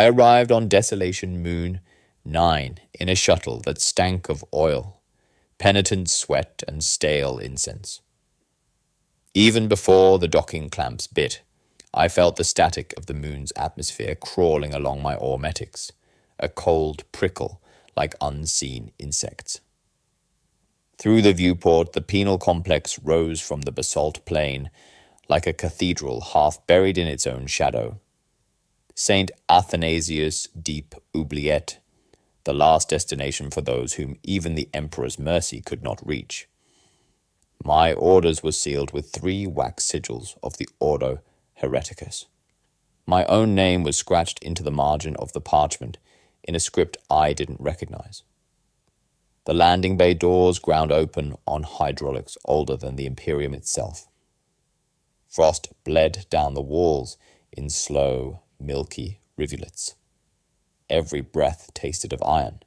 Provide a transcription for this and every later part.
I arrived on Desolation Moon 9 in a shuttle that stank of oil, penitent sweat, and stale incense. Even before the docking clamps bit, I felt the static of the moon's atmosphere crawling along my aurmetics, a cold prickle like unseen insects. Through the viewport, the penal complex rose from the basalt plain like a cathedral half buried in its own shadow. St. Athanasius' deep Oubliette, the last destination for those whom even the Emperor's mercy could not reach. My orders were sealed with 3 wax sigils of the Ordo Hereticus. My own name was scratched into the margin of the parchment in a script I didn't recognize. The landing bay doors ground open on hydraulics older than the Imperium itself. Frost bled down the walls in slow, milky rivulets. Every breath tasted of iron.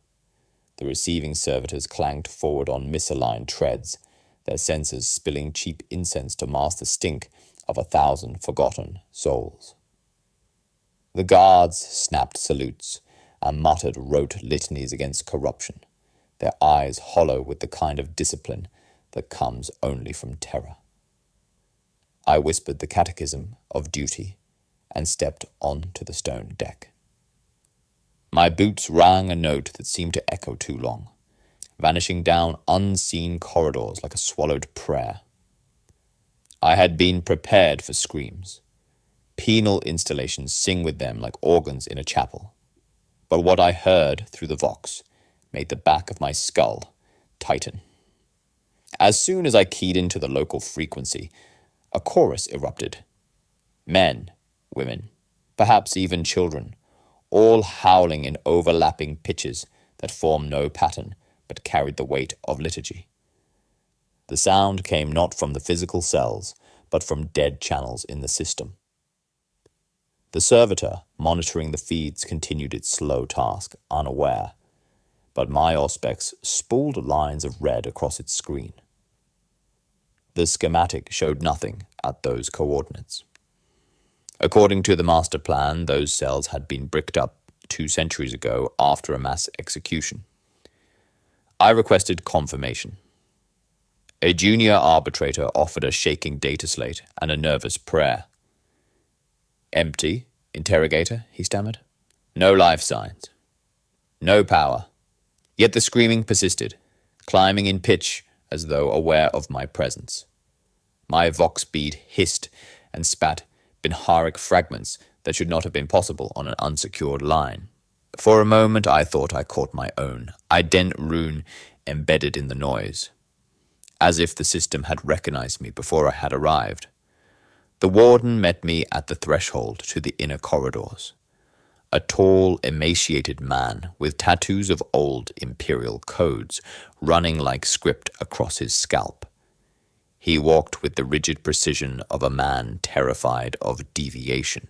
The receiving servitors clanked forward on misaligned treads, their censers spilling cheap incense to mask the stink of 1,000 forgotten souls. The guards snapped salutes and muttered rote litanies against corruption, their eyes hollow with the kind of discipline that comes only from terror. I whispered the catechism of duty and stepped onto the stone deck. My boots rang a note that seemed to echo too long, vanishing down unseen corridors like a swallowed prayer. I had been prepared for screams. Penal installations sing with them like organs in a chapel. But what I heard through the vox made the back of my skull tighten. As soon as I keyed into the local frequency, a chorus erupted. Men, women, perhaps even children, all howling in overlapping pitches that formed no pattern but carried the weight of liturgy. The sound came not from the physical cells, but from dead channels in the system. The servitor monitoring the feeds continued its slow task, unaware, but my auspex spooled lines of red across its screen. The schematic showed nothing at those coordinates. According to the master plan, those cells had been bricked up 2 centuries ago after a mass execution. I requested confirmation. A junior arbitrator offered a shaking data slate and a nervous prayer. "Empty, interrogator," he stammered. "No life signs. No power." Yet the screaming persisted, climbing in pitch as though aware of my presence. My vox bead hissed and spat binharic fragments that should not have been possible on an unsecured line. For a moment I thought I caught my own ident rune embedded in the noise, as if the system had recognized me before I had arrived. The warden met me at the threshold to the inner corridors. A tall, emaciated man with tattoos of old imperial codes running like script across his scalp. He walked with the rigid precision of a man terrified of deviation.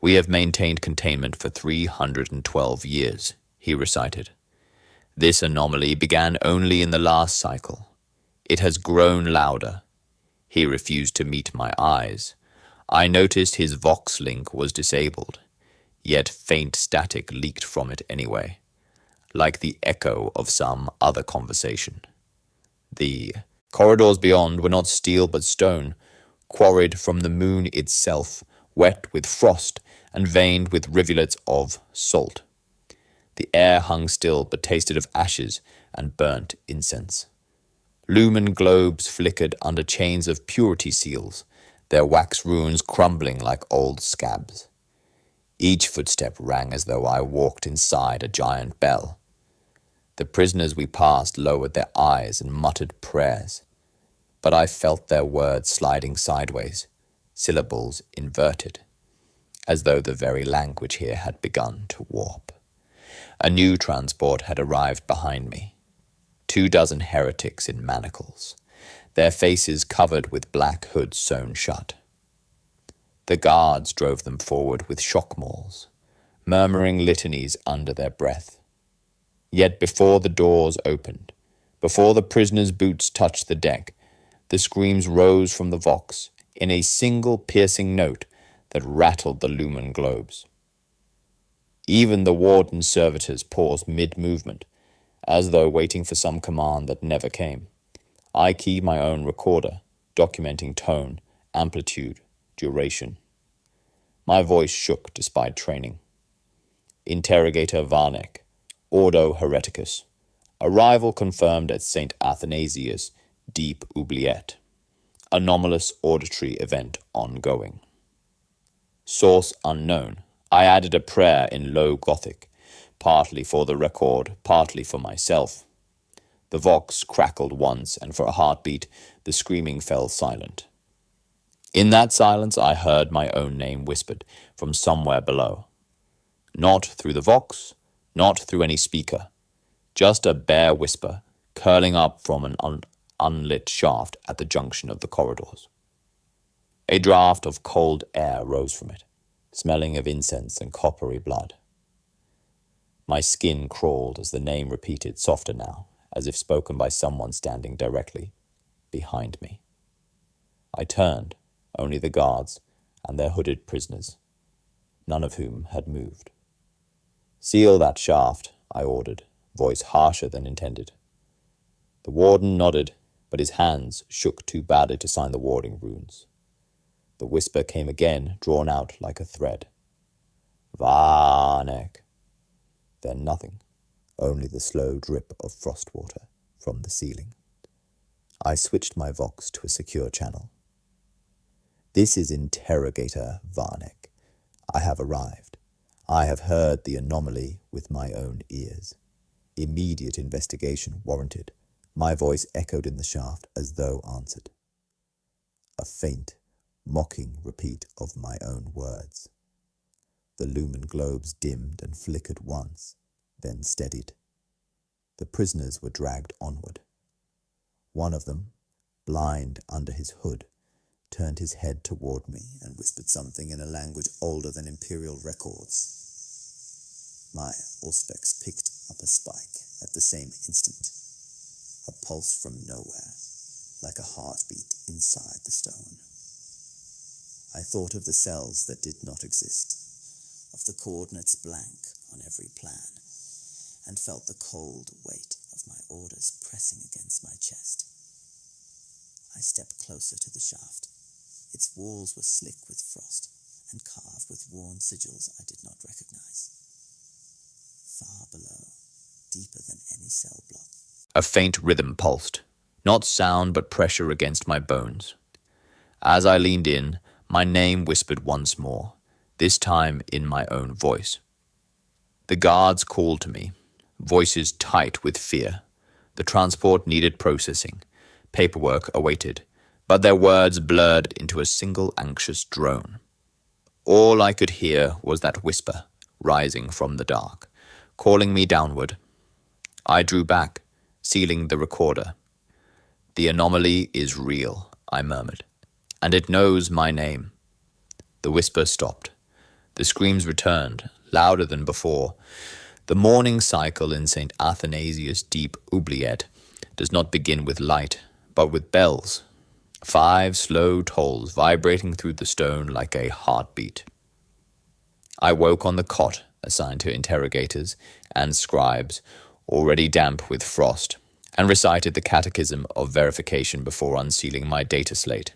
"We have maintained containment for 312 years, he recited. "This anomaly began only in the last cycle. It has grown louder." He refused to meet my eyes. I noticed his vox link was disabled, yet faint static leaked from it anyway, like the echo of some other conversation. The corridors beyond were not steel but stone, quarried from the moon itself, wet with frost and veined with rivulets of salt. The air hung still but tasted of ashes and burnt incense. Lumen globes flickered under chains of purity seals, their wax runes crumbling like old scabs. Each footstep rang as though I walked inside a giant bell. The prisoners we passed lowered their eyes and muttered prayers, but I felt their words sliding sideways, syllables inverted, as though the very language here had begun to warp. A new transport had arrived behind me. 24 heretics in manacles, their faces covered with black hoods sewn shut. The guards drove them forward with shock mauls, murmuring litanies under their breath. Yet before the doors opened, before the prisoners' boots touched the deck, the screams rose from the vox in a single piercing note that rattled the lumen globes. Even the warden's servitors paused mid-movement, as though waiting for some command that never came. I keyed my own recorder, documenting tone, amplitude, duration. My voice shook despite training. Interrogator Varnek, Ordo Hereticus. Arrival confirmed at St. Athanasius, Deep Oubliette. Anomalous auditory event ongoing. Source unknown. I added a prayer in low Gothic, partly for the record, partly for myself. The vox crackled once, and for a heartbeat, the screaming fell silent. In that silence, I heard my own name whispered from somewhere below. Not through the vox, not through any speaker, just a bare whisper curling up from an unlit shaft at the junction of the corridors. A draught of cold air rose from it, smelling of incense and coppery blood. My skin crawled as the name repeated, softer now, as if spoken by someone standing directly behind me. I turned, only the guards and their hooded prisoners, none of whom had moved. "Seal that shaft," I ordered, voice harsher than intended. The warden nodded, but his hands shook too badly to sign the warding runes. The whisper came again, drawn out like a thread. "Varnek." Then nothing, only the slow drip of frost water from the ceiling. I switched my vox to a secure channel. "This is Interrogator Varnek. I have arrived. I have heard the anomaly with my own ears. Immediate investigation warranted." My voice echoed in the shaft as though answered. A faint, mocking repeat of my own words. The lumen globes dimmed and flickered once, then steadied. The prisoners were dragged onward. One of them, blind under his hood, turned his head toward me and whispered something in a language older than Imperial records. My auspex picked up a spike at the same instant. A pulse from nowhere, like a heartbeat inside the stone. I thought of the cells that did not exist, of the coordinates blank on every plan, and felt the cold weight of my orders pressing against my chest. I stepped closer to the shaft. Its walls were slick with frost and carved with worn sigils I did not recognize. Far below, deeper than any cell block. A faint rhythm pulsed, not sound but pressure against my bones. As I leaned in, my name whispered once more, this time in my own voice. The guards called to me, voices tight with fear. The transport needed processing. Paperwork awaited, but their words blurred into a single anxious drone. All I could hear was that whisper, rising from the dark, calling me downward. I drew back, sealing the recorder. "The anomaly is real," I murmured, "and it knows my name." The whisper stopped. The screams returned, louder than before. The morning cycle in St. Athanasius Deep Oubliette does not begin with light, but with bells. 5 slow tolls vibrating through the stone like a heartbeat. I woke on the cot assigned to interrogators and scribes, already damp with frost, and recited the catechism of verification before unsealing my data slate.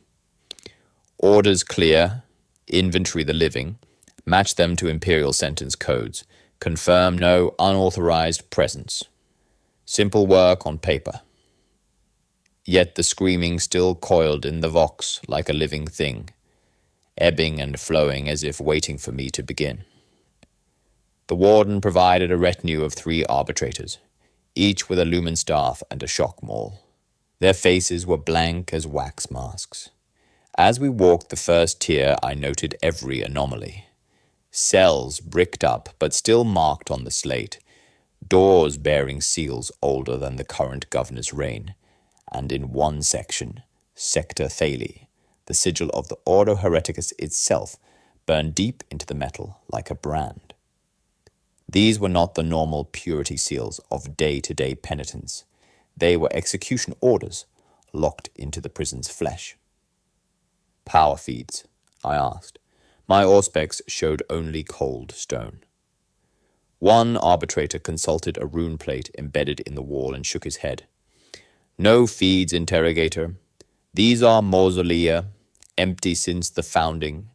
Orders clear, inventory the living, match them to Imperial sentence codes, confirm no unauthorized presence. Simple work on paper. Yet the screaming still coiled in the vox like a living thing, ebbing and flowing as if waiting for me to begin. The warden provided a retinue of 3 arbitrators, each with a lumen staff and a shock maul. Their faces were blank as wax masks. As we walked the first tier, I noted every anomaly. Cells bricked up, but still marked on the slate. Doors bearing seals older than the current governor's reign. And in one section, Sector Thali, the sigil of the Ordo Hereticus itself, burned deep into the metal like a brand. These were not the normal purity seals of day-to-day penitence. They were execution orders, locked into the prison's flesh. "Power feeds?" I asked. My auspex showed only cold stone. One arbitrator consulted a rune plate embedded in the wall and shook his head. No feeds, interrogator. These are mausolea, empty since the founding.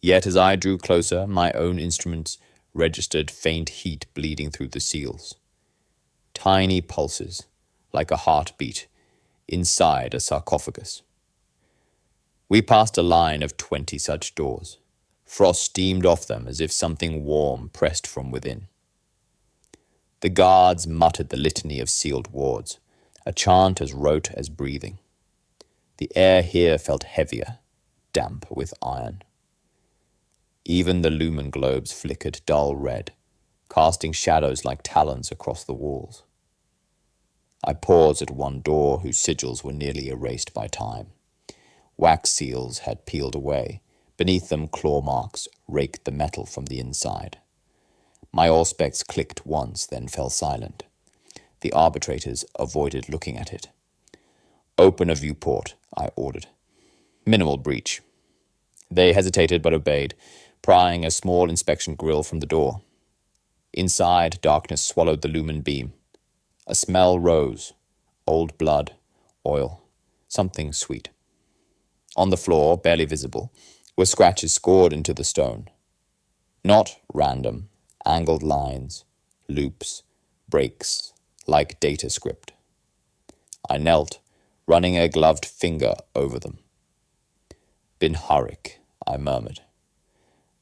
Yet as I drew closer, my own instruments registered faint heat bleeding through the seals. Tiny pulses, like a heartbeat, inside a sarcophagus. We passed a line of 20 such doors. Frost steamed off them as if something warm pressed from within. The guards muttered the litany of sealed wards, a chant as rote as breathing. The air here felt heavier, damp with iron. Even the lumen globes flickered dull red, casting shadows like talons across the walls. I paused at one door whose sigils were nearly erased by time. Wax seals had peeled away. Beneath them, claw marks raked the metal from the inside. My auspex clicked once, then fell silent. The arbitrators avoided looking at it. Open a viewport, I ordered. Minimal breach. They hesitated but obeyed, prying a small inspection grill from the door. Inside, darkness swallowed the lumen beam. A smell rose. Old blood, oil, something sweet. On the floor, barely visible, were scratches scored into the stone. Not random, angled lines, loops, breaks, like data script. I knelt, running a gloved finger over them. Binharik, I murmured.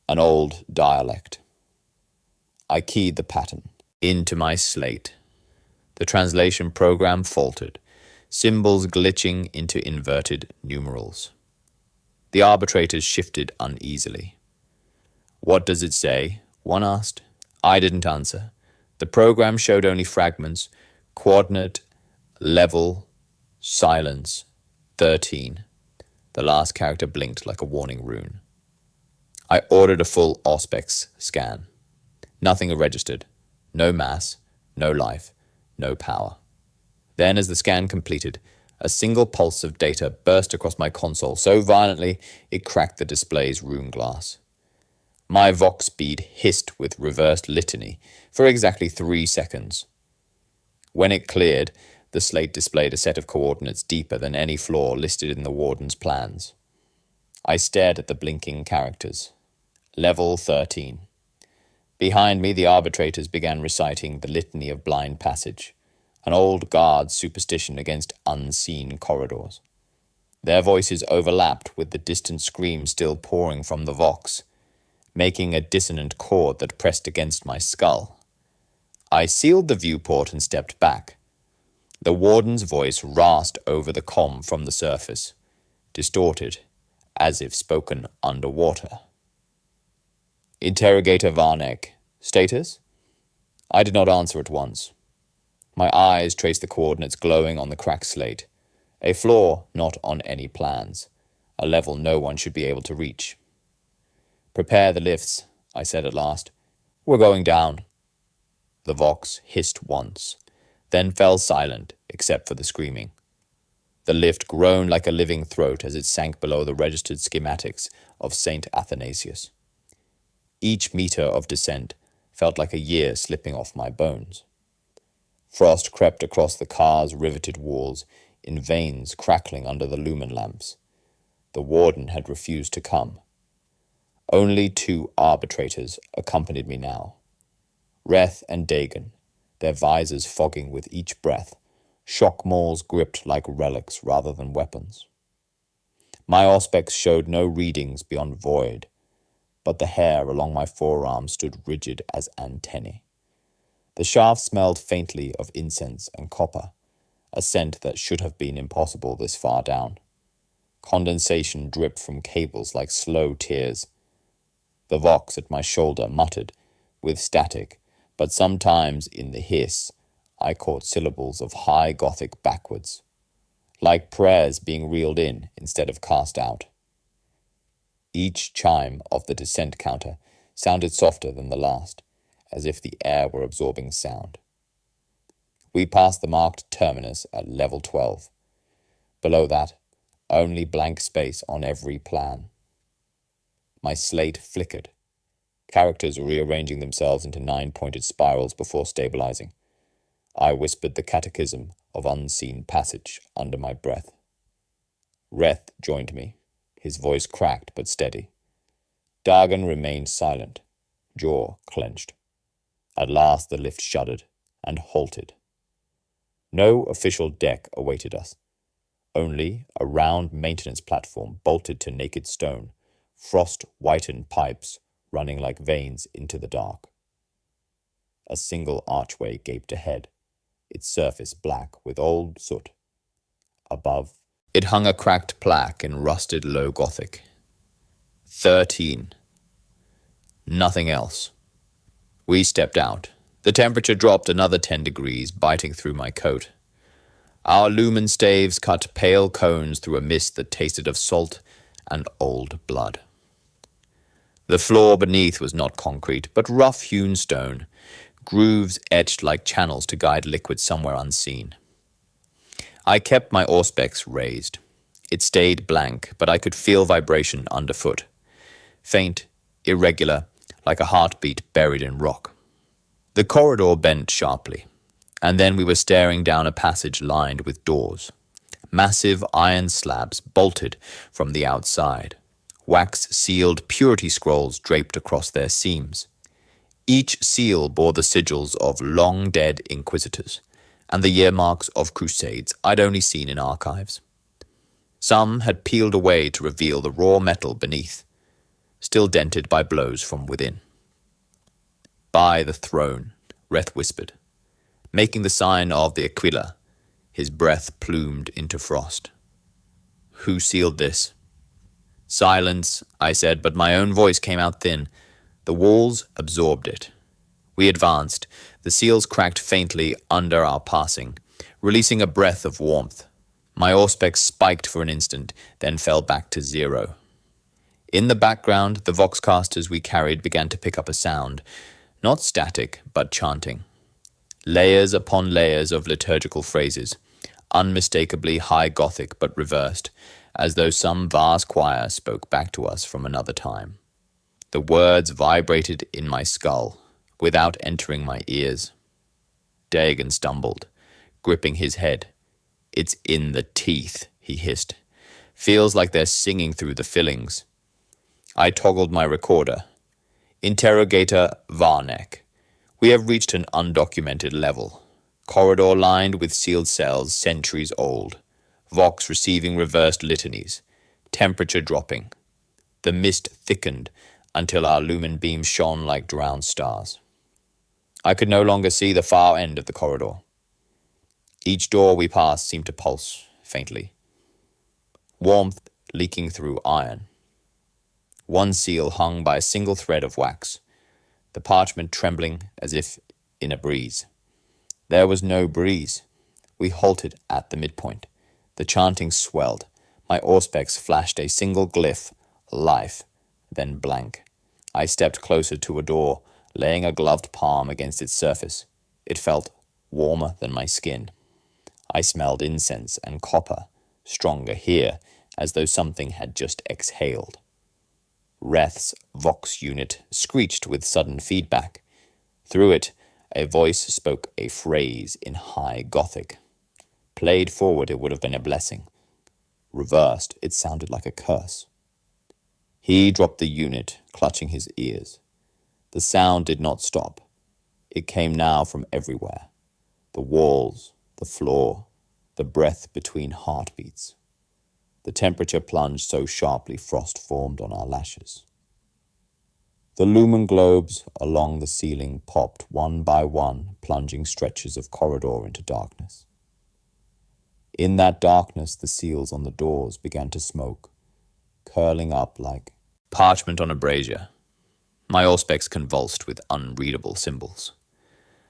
An old dialect. I keyed the pattern into my slate. The translation program faltered, symbols glitching into inverted numerals. The arbitrators shifted uneasily. What does it say? One asked. I didn't answer. The program showed only fragments, coordinate, level, silence, 13. The last character blinked like a warning rune. I ordered a full auspex scan. Nothing registered. No mass, no life, no power. Then, as the scan completed, a single pulse of data burst across my console so violently it cracked the display's rune glass. My vox bead hissed with reversed litany for exactly 3 seconds. When it cleared, the slate displayed a set of coordinates deeper than any flaw listed in the warden's plans. I stared at the blinking characters. Level 13. Behind me, the arbitrators began reciting the litany of blind passage, an old guard's superstition against unseen corridors. Their voices overlapped with the distant scream still pouring from the vox, making a dissonant chord that pressed against my skull. I sealed the viewport and stepped back. The warden's voice rasped over the comm from the surface, distorted, as if spoken underwater. Interrogator Varnek. Status? I did not answer at once. My eyes traced the coordinates glowing on the cracked slate. A flaw not on any plans. A level no one should be able to reach. Prepare the lifts, I said at last. We're going down. The vox hissed once, then fell silent except for the screaming. The lift groaned like a living throat as it sank below the registered schematics of St. Athanasius. Each meter of descent felt like a year slipping off my bones. Frost crept across the car's riveted walls in veins crackling under the lumen lamps. The warden had refused to come. Only 2 arbitrators accompanied me now. Reth and Dagon, their visors fogging with each breath, shock mauls gripped like relics rather than weapons. My auspex showed no readings beyond void, but the hair along my forearm stood rigid as antennae. The shaft smelled faintly of incense and copper, a scent that should have been impossible this far down. Condensation dripped from cables like slow tears. The vox at my shoulder muttered, with static, but sometimes in the hiss, I caught syllables of high Gothic backwards, like prayers being reeled in instead of cast out. Each chime of the descent counter sounded softer than the last, as if the air were absorbing sound. We passed the marked terminus at level 12. Below that, only blank space on every plan. My slate flickered. Characters rearranging themselves into 9-pointed spirals before stabilizing. I whispered the catechism of unseen passage under my breath. Reth joined me, his voice cracked but steady. Dagon remained silent, jaw clenched. At last the lift shuddered and halted. No official deck awaited us. Only a round maintenance platform bolted to naked stone, frost-whitened pipes running like veins into the dark. A single archway gaped ahead, its surface black with old soot. Above, it hung a cracked plaque in rusted low Gothic. 13. Nothing else. We stepped out. The temperature dropped another 10 degrees, biting through my coat. Our lumen staves cut pale cones through a mist that tasted of salt and old blood. The floor beneath was not concrete, but rough-hewn stone, grooves etched like channels to guide liquid somewhere unseen. I kept my auspex raised. It stayed blank, but I could feel vibration underfoot. Faint, irregular, like a heartbeat buried in rock. The corridor bent sharply, and then we were staring down a passage lined with doors. Massive iron slabs bolted from the outside. Wax-sealed purity scrolls draped across their seams. Each seal bore the sigils of long-dead inquisitors and the year marks of crusades I'd only seen in archives. Some had peeled away to reveal the raw metal beneath, still dented by blows from within. "By the throne," Reth whispered, making the sign of the Aquila, his breath plumed into frost. "Who sealed this?" "Silence," I said, but my own voice came out thin. The walls absorbed it. We advanced. The seals cracked faintly under our passing, releasing a breath of warmth. My auspex spiked for an instant, then fell back to 0. In the background, the voxcasters we carried began to pick up a sound, not static, but chanting. Layers upon layers of liturgical phrases, unmistakably high Gothic but reversed, as though some vast choir spoke back to us from another time. The words vibrated in my skull, without entering my ears. Dagon stumbled, gripping his head. "It's in the teeth," he hissed. "Feels like they're singing through the fillings." I toggled my recorder. Interrogator Varnek. We have reached an undocumented level. Corridor lined with sealed cells centuries old. Vox receiving reversed litanies. Temperature dropping. The mist thickened until our lumen beams shone like drowned stars. I could no longer see the far end of the corridor. Each door we passed seemed to pulse faintly. Warmth leaking through iron. One seal hung by a single thread of wax, the parchment trembling as if in a breeze. There was no breeze. We halted at the midpoint. The chanting swelled. My auspex flashed a single glyph, life, then blank. I stepped closer to a door, laying a gloved palm against its surface. It felt warmer than my skin. I smelled incense and copper, stronger here, as though something had just exhaled. Reth's Vox unit screeched with sudden feedback. Through it, a voice spoke a phrase in high Gothic. Played forward, it would have been a blessing. Reversed, it sounded like a curse. He dropped the unit, clutching his ears. The sound did not stop. It came now from everywhere. The walls, the floor, the breath between heartbeats. The temperature plunged so sharply frost formed on our lashes. The lumen globes along the ceiling popped one by one, plunging stretches of corridor into darkness. In that darkness, the seals on the doors began to smoke, curling up like parchment on a brazier. My auspex convulsed with unreadable symbols.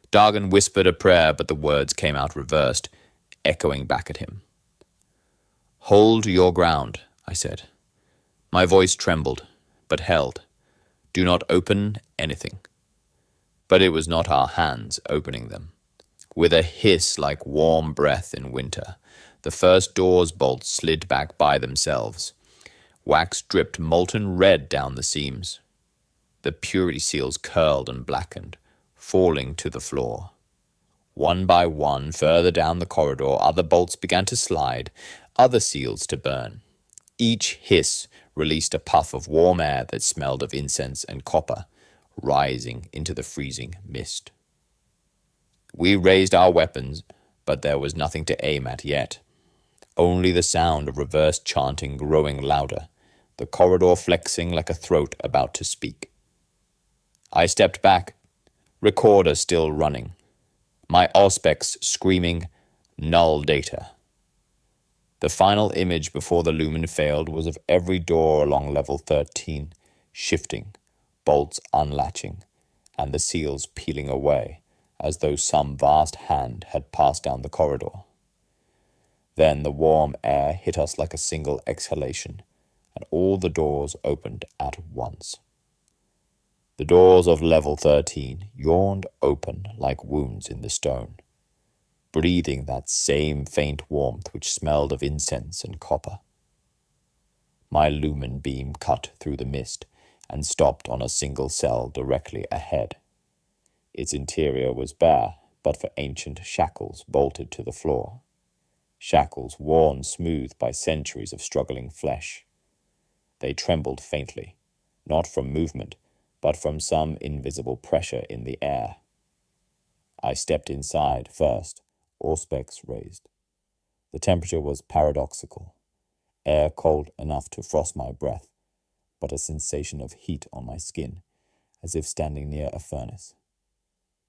Dagon whispered a prayer, but the words came out reversed, echoing back at him. "Hold your ground," I said. My voice trembled, but held. "Do not open anything." But it was not our hands opening them. With a hiss like warm breath in winter, the first door's bolts slid back by themselves. Wax dripped molten red down the seams. the purity seals curled and blackened, falling to the floor. One by one, further down the corridor, other bolts began to slide, other seals to burn. Each hiss released a puff of warm air that smelled of incense and copper, rising into the freezing mist. We raised our weapons, but there was nothing to aim at yet. Only the sound of reversed chanting growing louder, the corridor flexing like a throat about to speak. I stepped back, recorder still running. My auspex screaming, null data. The final image before the lumen failed was of every door along level 13, shifting, bolts unlatching, and the seals peeling away, as though some vast hand had passed down the corridor. Then the warm air hit us like a single exhalation, and all the doors opened at once. The doors of level 13 yawned open like wounds in the stone, breathing that same faint warmth which smelled of incense and copper. My lumen beam cut through the mist and stopped on a single cell directly ahead. Its interior was bare, but for ancient shackles bolted to the floor. Shackles worn smooth by centuries of struggling flesh. They trembled faintly, not from movement, but from some invisible pressure in the air. I stepped inside first, auspex raised. The temperature was paradoxical, air cold enough to frost my breath, but a sensation of heat on my skin, as if standing near a furnace.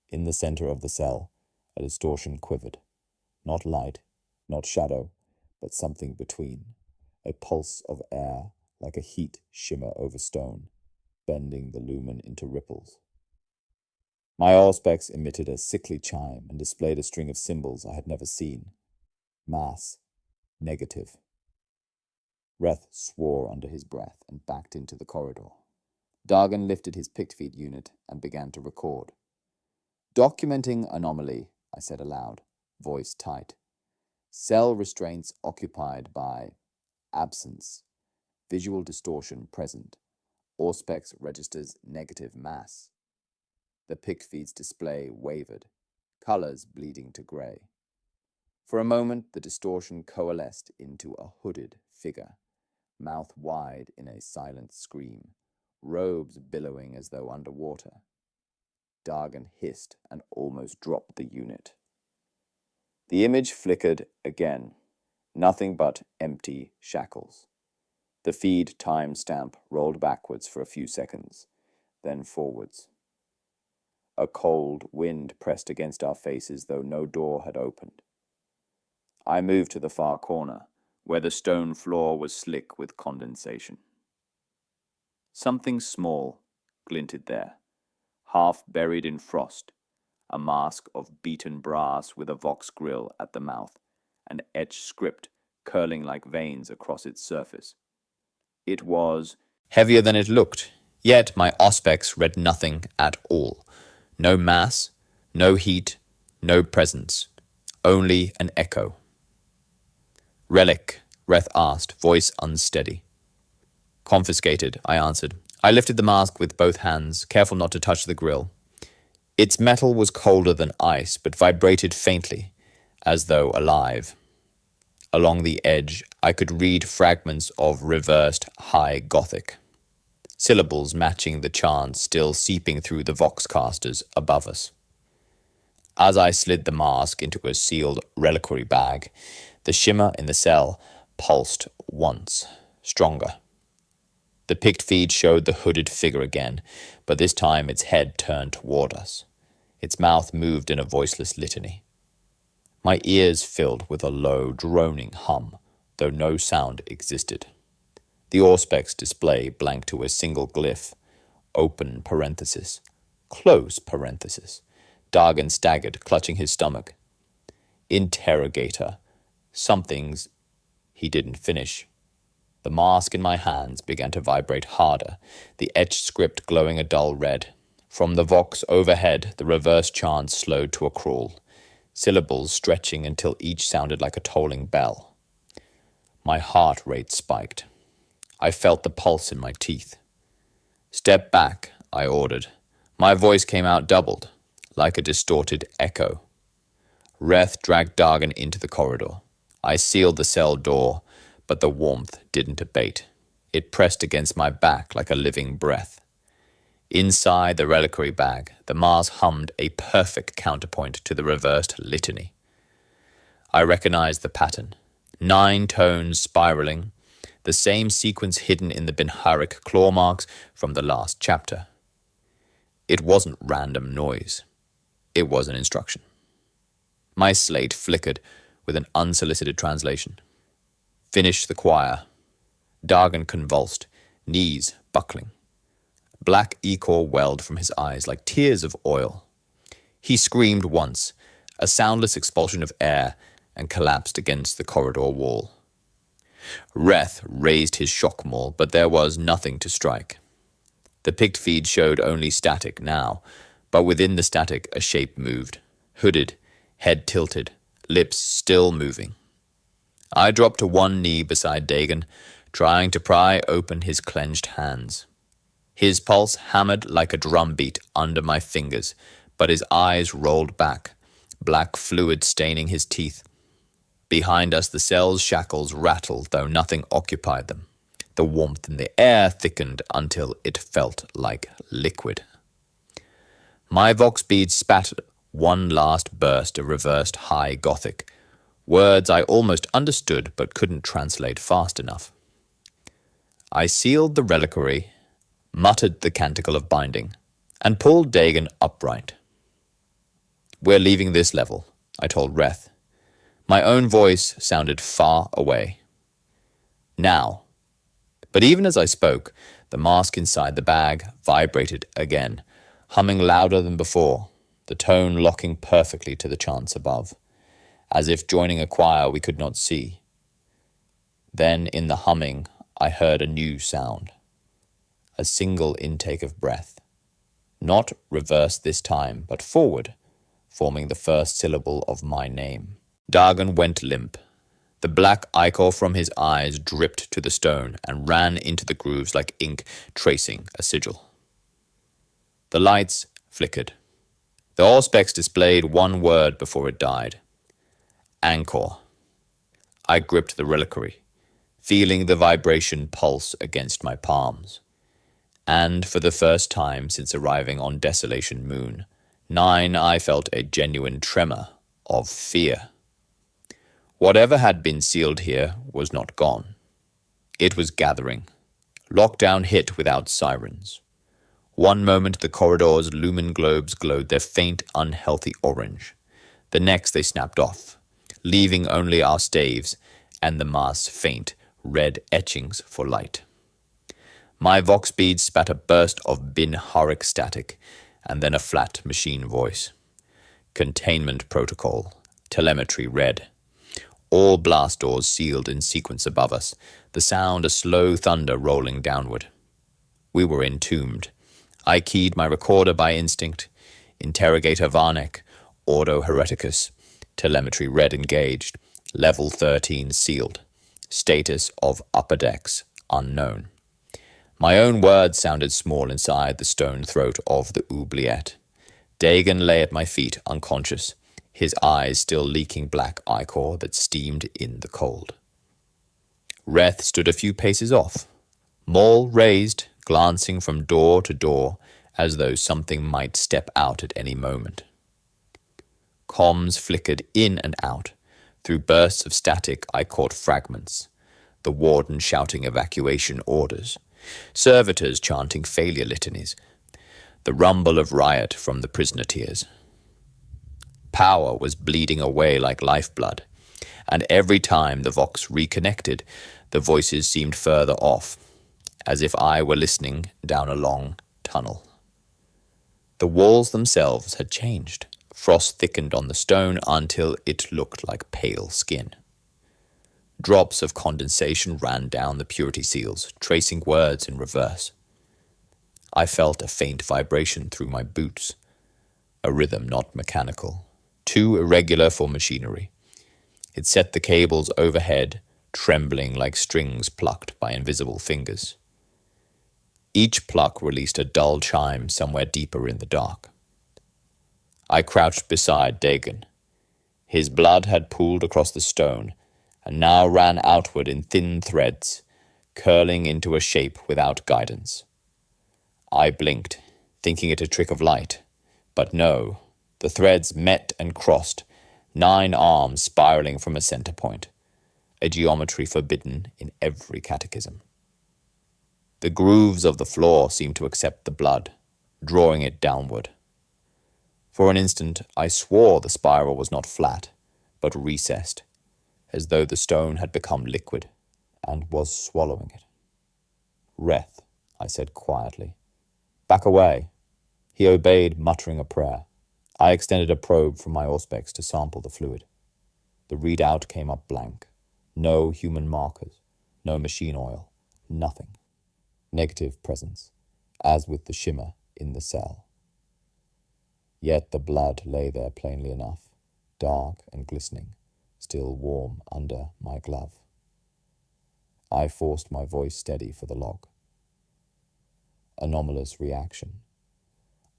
In the center of the cell, a distortion quivered, not light, not shadow, but something between, a pulse of air like a heat shimmer over stone, bending the lumen into ripples. My auspex emitted a sickly chime and displayed a string of symbols I had never seen. Mass. Negative. Reth swore under his breath and backed into the corridor. Dargan lifted his picked feet unit and began to record. Documenting anomaly, I said aloud, voice tight. Cell restraints occupied by absence. Visual distortion present. Auspex registers negative mass. The picked feed's display wavered, colors bleeding to gray. For a moment, the distortion coalesced into a hooded figure, mouth wide in a silent scream, robes billowing as though underwater. Dargan hissed and almost dropped the unit. The image flickered again, nothing but empty shackles. The feed timestamp rolled backwards for a few seconds, then forwards. A cold wind pressed against our faces, though no door had opened. I moved to the far corner, where the stone floor was slick with condensation. Something small glinted there, half buried in frost, a mask of beaten brass with a vox grill at the mouth, and etched script curling like veins across its surface. It was heavier than it looked, yet my auspex read nothing at all. No mass, no heat, no presence, only an echo. Relic, Reth asked, voice unsteady. Confiscated, I answered. I lifted the mask with both hands, careful not to touch the grill. Its metal was colder than ice, but vibrated faintly, as though alive. Along the edge, I could read fragments of reversed High Gothic, syllables matching the chants still seeping through the voxcasters above us. As I slid the mask into a sealed reliquary bag, the shimmer in the cell pulsed once, stronger. The picked feed showed the hooded figure again, but this time its head turned toward us. Its mouth moved in a voiceless litany. My ears filled with a low, droning hum, though no sound existed. The auspex display blank to a single glyph, open parenthesis, close parenthesis. Dargan staggered, clutching his stomach. Interrogator. Something's... He didn't finish. The mask in my hands began to vibrate harder, the etched script glowing a dull red. From the vox overhead, the reverse chant slowed to a crawl, syllables stretching until each sounded like a tolling bell. My heart rate spiked. I felt the pulse in my teeth. Step back, I ordered. My voice came out doubled, like a distorted echo. Reth dragged Dargan into the corridor. I sealed the cell door, but the warmth didn't abate. It pressed against my back like a living breath. Inside the reliquary bag, the Mars hummed a perfect counterpoint to the reversed litany. I recognized the pattern. 9 tones spiraling, the same sequence hidden in the Binharic claw marks from the last chapter. It wasn't random noise. It was an instruction. My slate flickered with an unsolicited translation. Finish the choir. Dargan convulsed, knees buckling. Black ichor welled from his eyes like tears of oil. He screamed once, a soundless expulsion of air, and collapsed against the corridor wall. Reth raised his shock maul, but there was nothing to strike. The picked feed showed only static now, but within the static a shape moved, hooded, head tilted, lips still moving. I dropped to one knee beside Dagon, trying to pry open his clenched hands. His pulse hammered like a drumbeat under my fingers, but his eyes rolled back, black fluid staining his teeth. Behind us the cell's shackles rattled, though nothing occupied them. The warmth in the air thickened until it felt like liquid. My vox bead spat one last burst of reversed high Gothic, words I almost understood but couldn't translate fast enough. I sealed the reliquary, muttered the canticle of binding, and pulled Dagon upright. We're leaving this level, I told Reth. My own voice sounded far away. Now. But even as I spoke, the mask inside the bag vibrated again, humming louder than before, the tone locking perfectly to the chants above, as if joining a choir we could not see. Then in the humming, I heard a new sound. A single intake of breath. Not reverse this time, but forward, forming the first syllable of my name. Dargan went limp. The black ichor from his eyes dripped to the stone and ran into the grooves like ink tracing a sigil. The lights flickered. The Auspex displayed one word before it died. Anchor. I gripped the reliquary, feeling the vibration pulse against my palms. And for the first time since arriving on Desolation Moon 9, I felt a genuine tremor of fear. Whatever had been sealed here was not gone. It was gathering. Lockdown hit without sirens. One moment the corridor's lumen globes glowed their faint, unhealthy orange. The next they snapped off, leaving only our staves and the mass faint, red etchings for light. My vox bead spat a burst of Binharic static, and then a flat machine voice. Containment protocol. Telemetry red. All blast doors sealed in sequence above us, the sound a slow thunder rolling downward. We were entombed. I keyed my recorder by instinct. Interrogator Varnek, Ordo Hereticus. Telemetry red engaged. Level 13 sealed. Status of upper decks unknown. My own words sounded small inside the stone throat of the Oubliette. Dagon lay at my feet, unconscious, his eyes still leaking black ichor that steamed in the cold. Reth stood a few paces off, maul raised, glancing from door to door as though something might step out at any moment. Comms flickered in and out. Through bursts of static I caught fragments, the warden shouting evacuation orders, servitors chanting failure litanies, the rumble of riot from the prisoner tiers. Power was bleeding away like lifeblood, and every time the vox reconnected, the voices seemed further off, as if I were listening down a long tunnel. The walls themselves had changed. Frost thickened on the stone until it looked like pale skin. Drops of condensation ran down the purity seals, tracing words in reverse. I felt a faint vibration through my boots, a rhythm not mechanical, too irregular for machinery. It set the cables overhead, trembling like strings plucked by invisible fingers. Each pluck released a dull chime somewhere deeper in the dark. I crouched beside Dagon. His blood had pooled across the stone, and now ran outward in thin threads, curling into a shape without guidance. I blinked, thinking it a trick of light, but no, the threads met and crossed, 9 arms spiraling from a center point, a geometry forbidden in every catechism. The grooves of the floor seemed to accept the blood, drawing it downward. For an instant, I swore the spiral was not flat, but recessed, as though the stone had become liquid and was swallowing it. "Reth," I said quietly. "Back away." He obeyed, muttering a prayer. I extended a probe from my auspex to sample the fluid. The readout came up blank. No human markers, no machine oil, nothing. Negative presence, as with the shimmer in the cell. Yet the blood lay there plainly enough, dark and glistening, still warm under my glove. I forced my voice steady for the log. Anomalous reaction.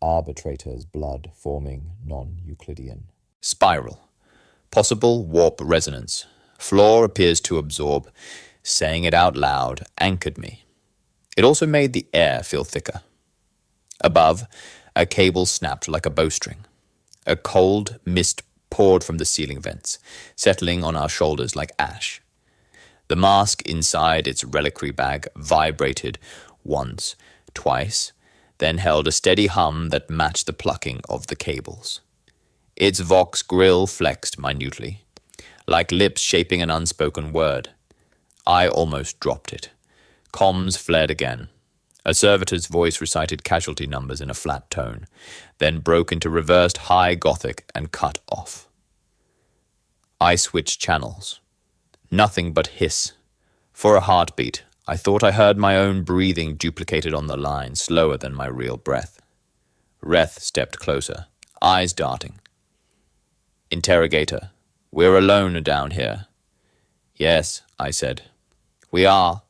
Arbitrator's blood forming non-Euclidean. Spiral. Possible warp resonance. Floor appears to absorb. Saying it out loud anchored me. It also made the air feel thicker. Above, a cable snapped like a bowstring. A cold mist poured from the ceiling vents, settling on our shoulders like ash. The mask inside its reliquary bag vibrated once, twice, then held a steady hum that matched the plucking of the cables. Its vox grill flexed minutely, like lips shaping an unspoken word. I almost dropped it. Comms flared again. A servitor's voice recited casualty numbers in a flat tone, then broke into reversed high Gothic and cut off. I switched channels. Nothing but hiss. For a heartbeat, I thought I heard my own breathing duplicated on the line, slower than my real breath. Reth stepped closer, eyes darting. "Interrogator, we're alone down here." "Yes," I said. "We are."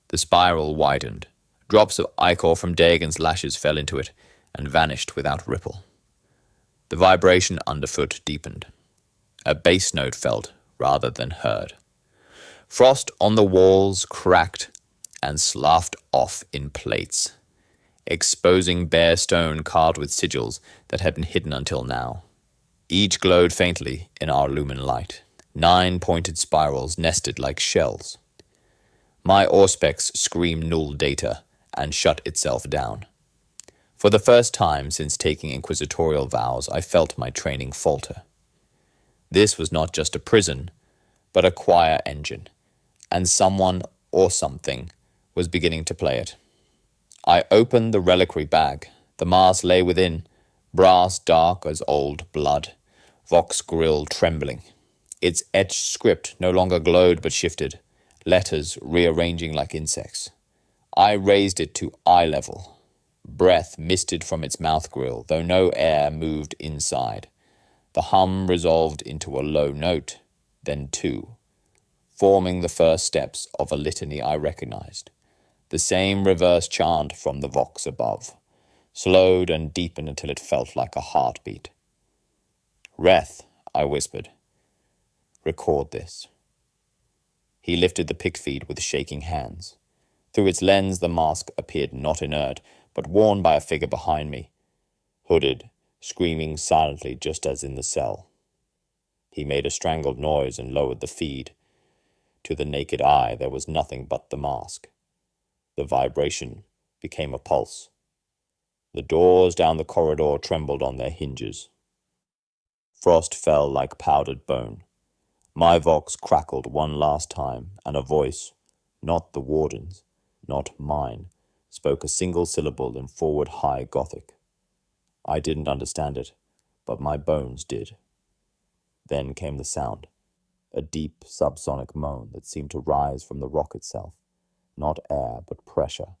The spiral widened. Drops of ichor from Dagon's lashes fell into it and vanished without ripple. The vibration underfoot deepened. A bass note felt rather than heard. Frost on the walls cracked and sloughed off in plates, exposing bare stone carved with sigils that had been hidden until now. Each glowed faintly in our lumen light. 9 pointed spirals nested like shells. My auspex screamed null data and shut itself down. For the first time since taking inquisitorial vows, I felt my training falter. This was not just a prison, but a choir engine, and someone or something was beginning to play it. I opened the reliquary bag. The mass lay within, brass dark as old blood, vox grill trembling. Its etched script no longer glowed but shifted, letters rearranging like insects. I raised it to eye level. Breath misted from its mouth grill, though no air moved inside. The hum resolved into a low note, then 2, forming the first steps of a litany I recognized. The same reverse chant from the vox above, slowed and deepened until it felt like a heartbeat. "Reth," I whispered. "Record this." He lifted the pick feed with shaking hands. Through its lens, the mask appeared not inert, but worn by a figure behind me, hooded, screaming silently just as in the cell. He made a strangled noise and lowered the feed. To the naked eye, there was nothing but the mask. The vibration became a pulse. The doors down the corridor trembled on their hinges. Frost fell like powdered bone. My vox crackled one last time, and a voice, not the warden's, not mine, spoke a single syllable in forward high Gothic. I didn't understand it, but my bones did. Then came the sound, a deep subsonic moan that seemed to rise from the rock itself, not air but pressure,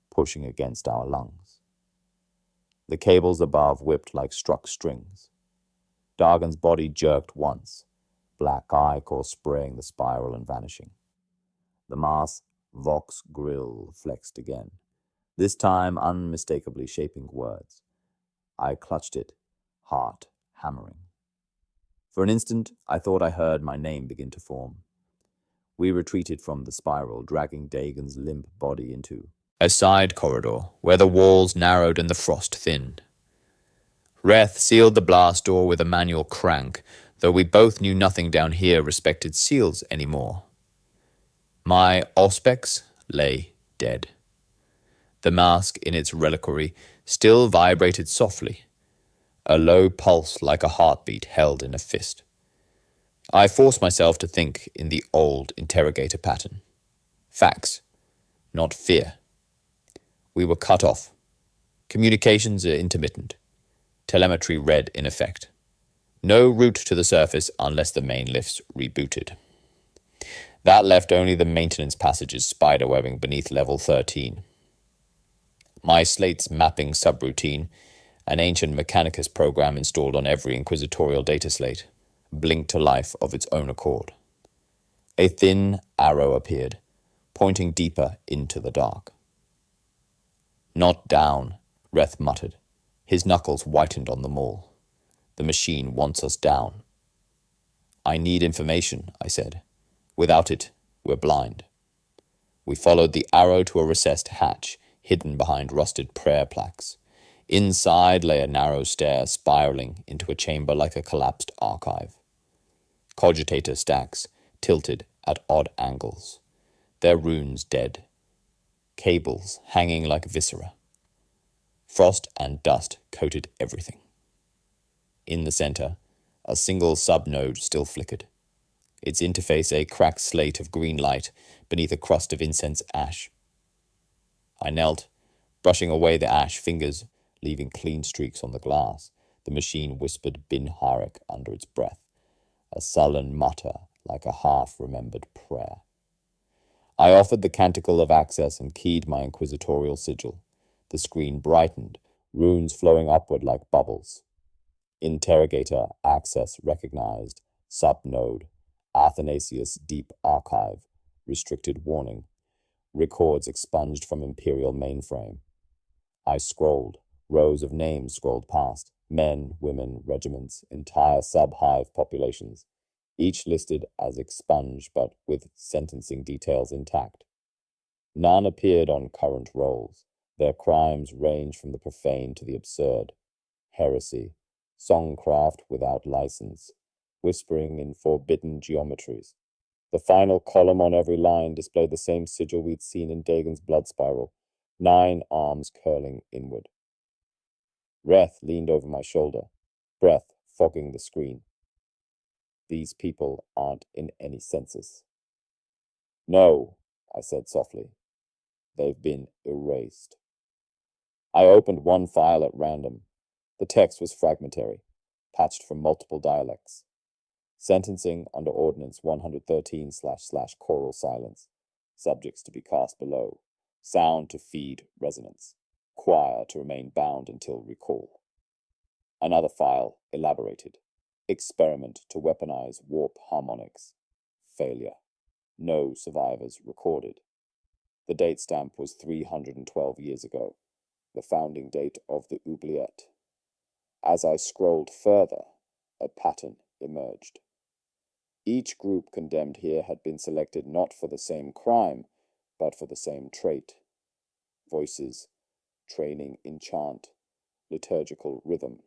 pushing against our lungs. The cables above whipped like struck strings. Dargan's body jerked once, black ichor spraying the spiral and vanishing. The mass vox grill flexed again, this time unmistakably shaping words. I clutched it, heart hammering. For an instant, I thought I heard my name begin to form. We retreated from the spiral, dragging Dagon's limp body into a side corridor where the walls narrowed and the frost thinned. Reth sealed the blast door with a manual crank, though we both knew nothing down here respected seals anymore. My auspex lay dead. The mask in its reliquary still vibrated softly, a low pulse like a heartbeat held in a fist. I forced myself to think in the old interrogator pattern. Facts, not fear. We were cut off. Communications are intermittent. Telemetry red in effect. No route to the surface unless the main lifts rebooted. That left only the maintenance passages spiderwebbing beneath level 13. My slate's mapping subroutine, an ancient Mechanicus program installed on every inquisitorial data slate, blinked to life of its own accord. A thin arrow appeared, pointing deeper into the dark. Not down, Reth muttered. His knuckles whitened on the maul. The machine wants us down. I need information, I said. Without it, we're blind. We followed the arrow to a recessed hatch, hidden behind rusted prayer plaques. Inside lay a narrow stair spiraling into a chamber like a collapsed archive. Cogitator stacks tilted at odd angles, their runes dead. Cables hanging like viscera. Frost and dust coated everything. In the center, a single subnode still flickered, its interface a cracked slate of green light beneath a crust of incense ash. I knelt, brushing away the ash fingers, leaving clean streaks on the glass. The machine whispered Bin Harik under its breath, a sullen mutter like a half-remembered prayer. I offered the canticle of access and keyed my inquisitorial sigil. The screen brightened, runes flowing upward like bubbles. Interrogator access recognized. Subnode. Athanasius Deep Archive. Restricted warning. Records expunged from Imperial mainframe. I scrolled. Rows of names scrolled past. Men, women, regiments, entire sub-hive populations. Each listed as expunged but with sentencing details intact. None appeared on current rolls. Their crimes range from the profane to the absurd. Heresy, songcraft without license, whispering in forbidden geometries. The final column on every line displayed the same sigil we'd seen in Dagon's blood spiral, 9 arms curling inward. Reth leaned over my shoulder, breath fogging the screen. These people aren't in any census. No, I said softly. They've been erased. I opened one file at random. The text was fragmentary, patched from multiple dialects. Sentencing under Ordinance 113// choral silence. Subjects to be cast below. Sound to feed resonance. Choir to remain bound until recall. Another file elaborated. Experiment to weaponize warp harmonics. Failure. No survivors recorded. The date stamp was 312 years ago, the founding date of the Oubliette. As I scrolled further, a pattern emerged. Each group condemned here had been selected not for the same crime, but for the same trait. Voices, training in chant, liturgical rhythm.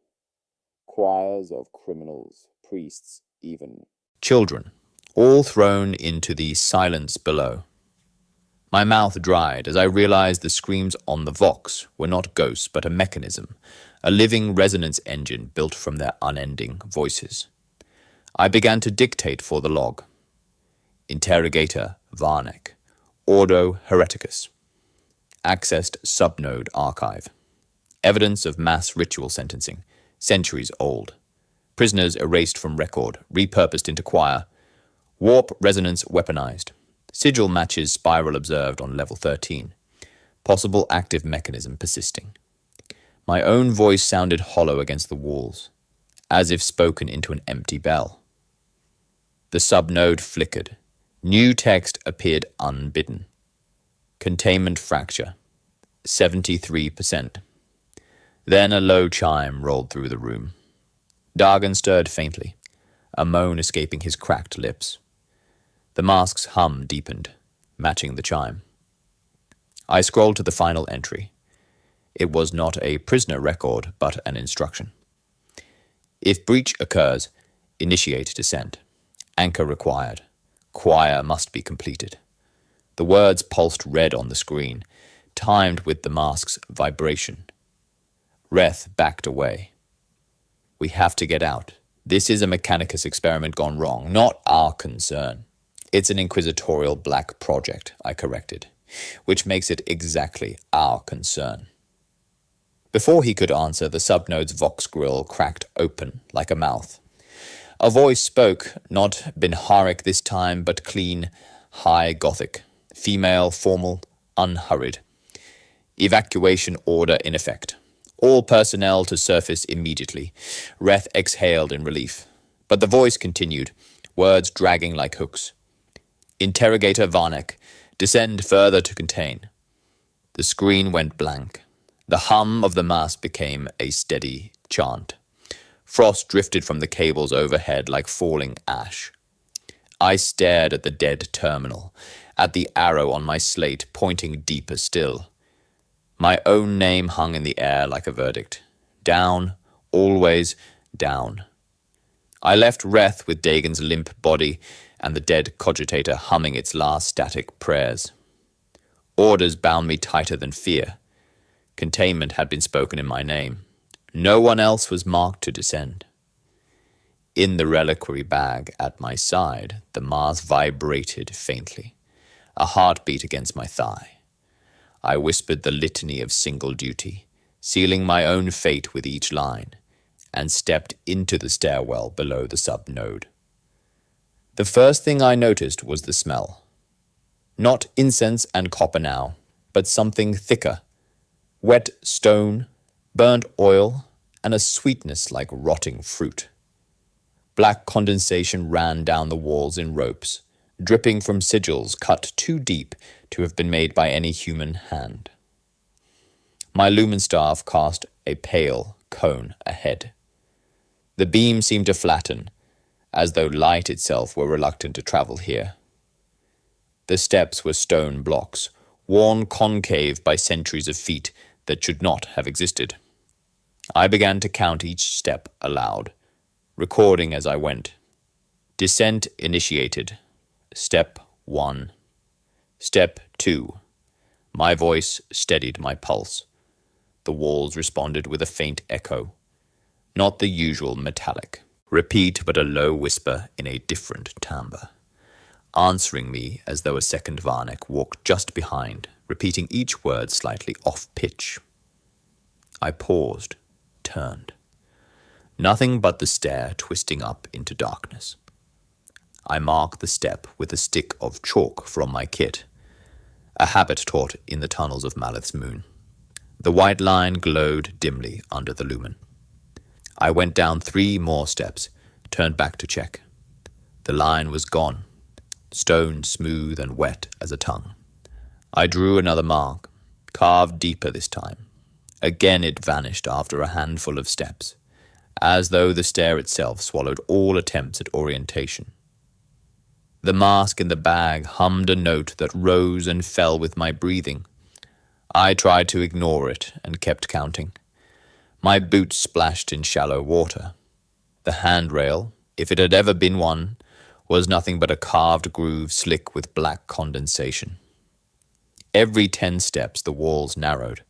Choirs of criminals, priests, even children, all thrown into the silence below. My mouth dried as I realized the screams on the Vox were not ghosts but a mechanism, a living resonance engine built from their unending voices. I began to dictate for the log. Interrogator Varnek. Ordo Hereticus. Accessed subnode archive. Evidence of mass ritual sentencing, centuries old. Prisoners erased from record, repurposed into choir. Warp resonance weaponized. Sigil matches spiral observed on level 13. Possible active mechanism persisting. My own voice sounded hollow against the walls, as if spoken into an empty bell. The subnode flickered. New text appeared unbidden. Containment fracture. 73%. Then a low chime rolled through the room. Dargan stirred faintly, a moan escaping his cracked lips. The mask's hum deepened, matching the chime. I scrolled to the final entry. It was not a prisoner record, but an instruction. If breach occurs, initiate descent. Anchor required. Choir must be completed. The words pulsed red on the screen, timed with the mask's vibration. Reth backed away. We have to get out. This is a Mechanicus experiment gone wrong, not our concern. It's an inquisitorial black project, I corrected, which makes it exactly our concern. Before he could answer, the subnode's vox grill cracked open like a mouth. A voice spoke, not Binharic this time, but clean, high Gothic, female, formal, unhurried. Evacuation order in effect. All personnel to surface immediately. Reth exhaled in relief. But the voice continued, words dragging like hooks. Interrogator Varnek, descend further to contain. The screen went blank. The hum of the mask became a steady chant. Frost drifted from the cables overhead like falling ash. I stared at the dead terminal, at the arrow on my slate pointing deeper still. My own name hung in the air like a verdict. Down, always down. I left Reth with Dagon's limp body and the dead cogitator humming its last static prayers. Orders bound me tighter than fear. Containment had been spoken in my name. No one else was marked to descend. In the reliquary bag at my side, the mask vibrated faintly, a heartbeat against my thigh. I whispered the litany of single duty, sealing my own fate with each line, and stepped into the stairwell below the sub-node. The first thing I noticed was the smell. Not incense and copper now, but something thicker. Wet stone, burnt oil, and a sweetness like rotting fruit. Black condensation ran down the walls in ropes, dripping from sigils cut too deep to have been made by any human hand. My lumen staff cast a pale cone ahead. The beam seemed to flatten, as though light itself were reluctant to travel here. The steps were stone blocks, worn concave by centuries of feet that should not have existed. I began to count each step aloud, recording as I went. Descent initiated. Step 1. Step 2. My voice steadied my pulse. The walls responded with a faint echo, not the usual metallic. Repeat, but a low whisper in a different timbre, answering me as though a second Varnek walked just behind, repeating each word slightly off-pitch. I paused, turned. Nothing but the stair twisting up into darkness. I marked the step with a stick of chalk from my kit, a habit taught in the tunnels of Malith's moon. The white line glowed dimly under the lumen. I went down 3 more steps, turned back to check. The line was gone, stone smooth and wet as a tongue. I drew another mark, carved deeper this time. Again it vanished after a handful of steps, as though the stair itself swallowed all attempts at orientation. The mask in the bag hummed a note that rose and fell with my breathing. I tried to ignore it and kept counting. My boots splashed in shallow water. The handrail, if it had ever been one, was nothing but a carved groove slick with black condensation. Every 10 steps the walls narrowed,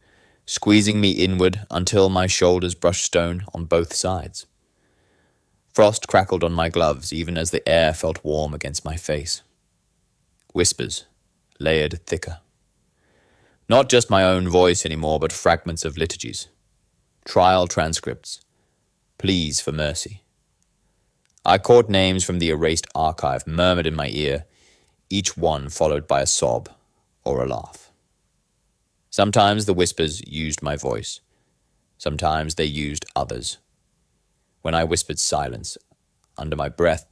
squeezing me inward until my shoulders brushed stone on both sides. Frost crackled on my gloves even as the air felt warm against my face. Whispers, layered thicker. Not just my own voice anymore, but fragments of liturgies. Trial transcripts. Pleas for mercy. I caught names from the erased archive murmured in my ear, each one followed by a sob or a laugh. Sometimes the whispers used my voice. Sometimes they used others. When I whispered silence, under my breath,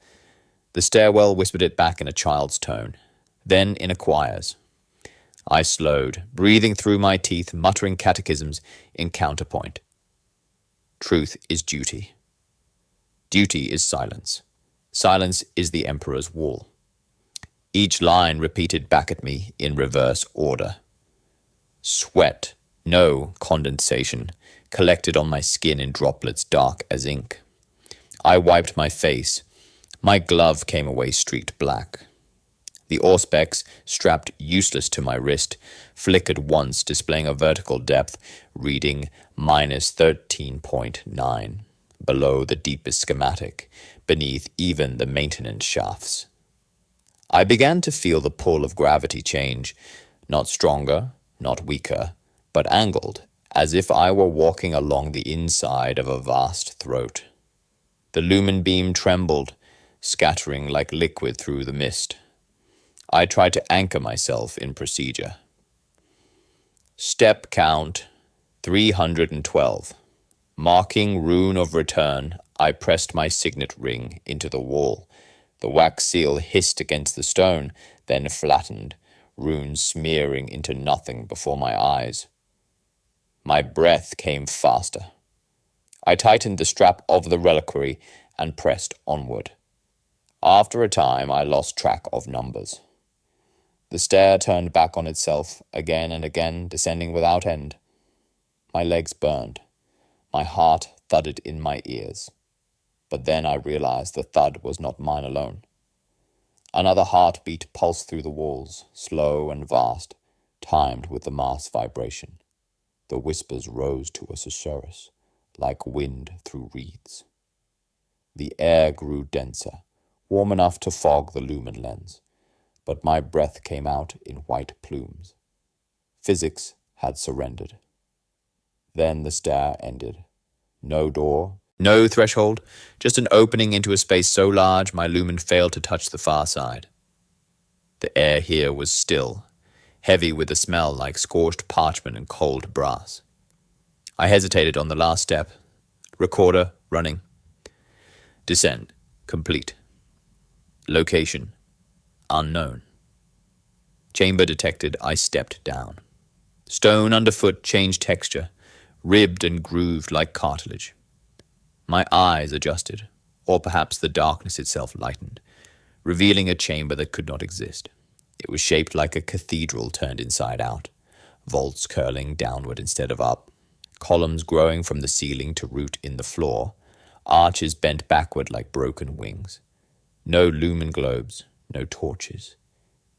the stairwell whispered it back in a child's tone, then in a choir's. I slowed, breathing through my teeth, muttering catechisms in counterpoint. Truth is duty. Duty is silence. Silence is the Emperor's wall. Each line repeated back at me in reverse order. Sweat, no condensation, collected on my skin in droplets dark as ink. I wiped my face. My glove came away streaked black. The auspex, strapped useless to my wrist, flickered once, displaying a vertical depth, reading -13.9, below the deepest schematic, beneath even the maintenance shafts. I began to feel the pull of gravity change, not stronger, not weaker, but angled, as if I were walking along the inside of a vast throat. The lumen beam trembled, scattering like liquid through the mist. I tried to anchor myself in procedure. Step count 312. Marking rune of return, I pressed my signet ring into the wall. The wax seal hissed against the stone, then flattened, runes smearing into nothing before my eyes. My breath came faster. I tightened the strap of the reliquary and pressed onward. After a time, I lost track of numbers. The stair turned back on itself, again and again, descending without end. My legs burned. My heart thudded in my ears. But then I realized the thud was not mine alone. Another heartbeat pulsed through the walls, slow and vast, timed with the mass vibration. The whispers rose to a susurrus, like wind through reeds. The air grew denser, warm enough to fog the lumen lens, but my breath came out in white plumes. Physics had surrendered. Then the stair ended. No door, no threshold, just an opening into a space so large my lumen failed to touch the far side. The air here was still, heavy with a smell like scorched parchment and cold brass. I hesitated on the last step. Recorder running. Descent complete. Location unknown. Chamber detected. I stepped down. Stone underfoot changed texture, ribbed and grooved like cartilage. My eyes adjusted, or perhaps the darkness itself lightened, revealing a chamber that could not exist. It was shaped like a cathedral turned inside out, vaults curling downward instead of up, columns growing from the ceiling to root in the floor, arches bent backward like broken wings. No lumen globes, no torches.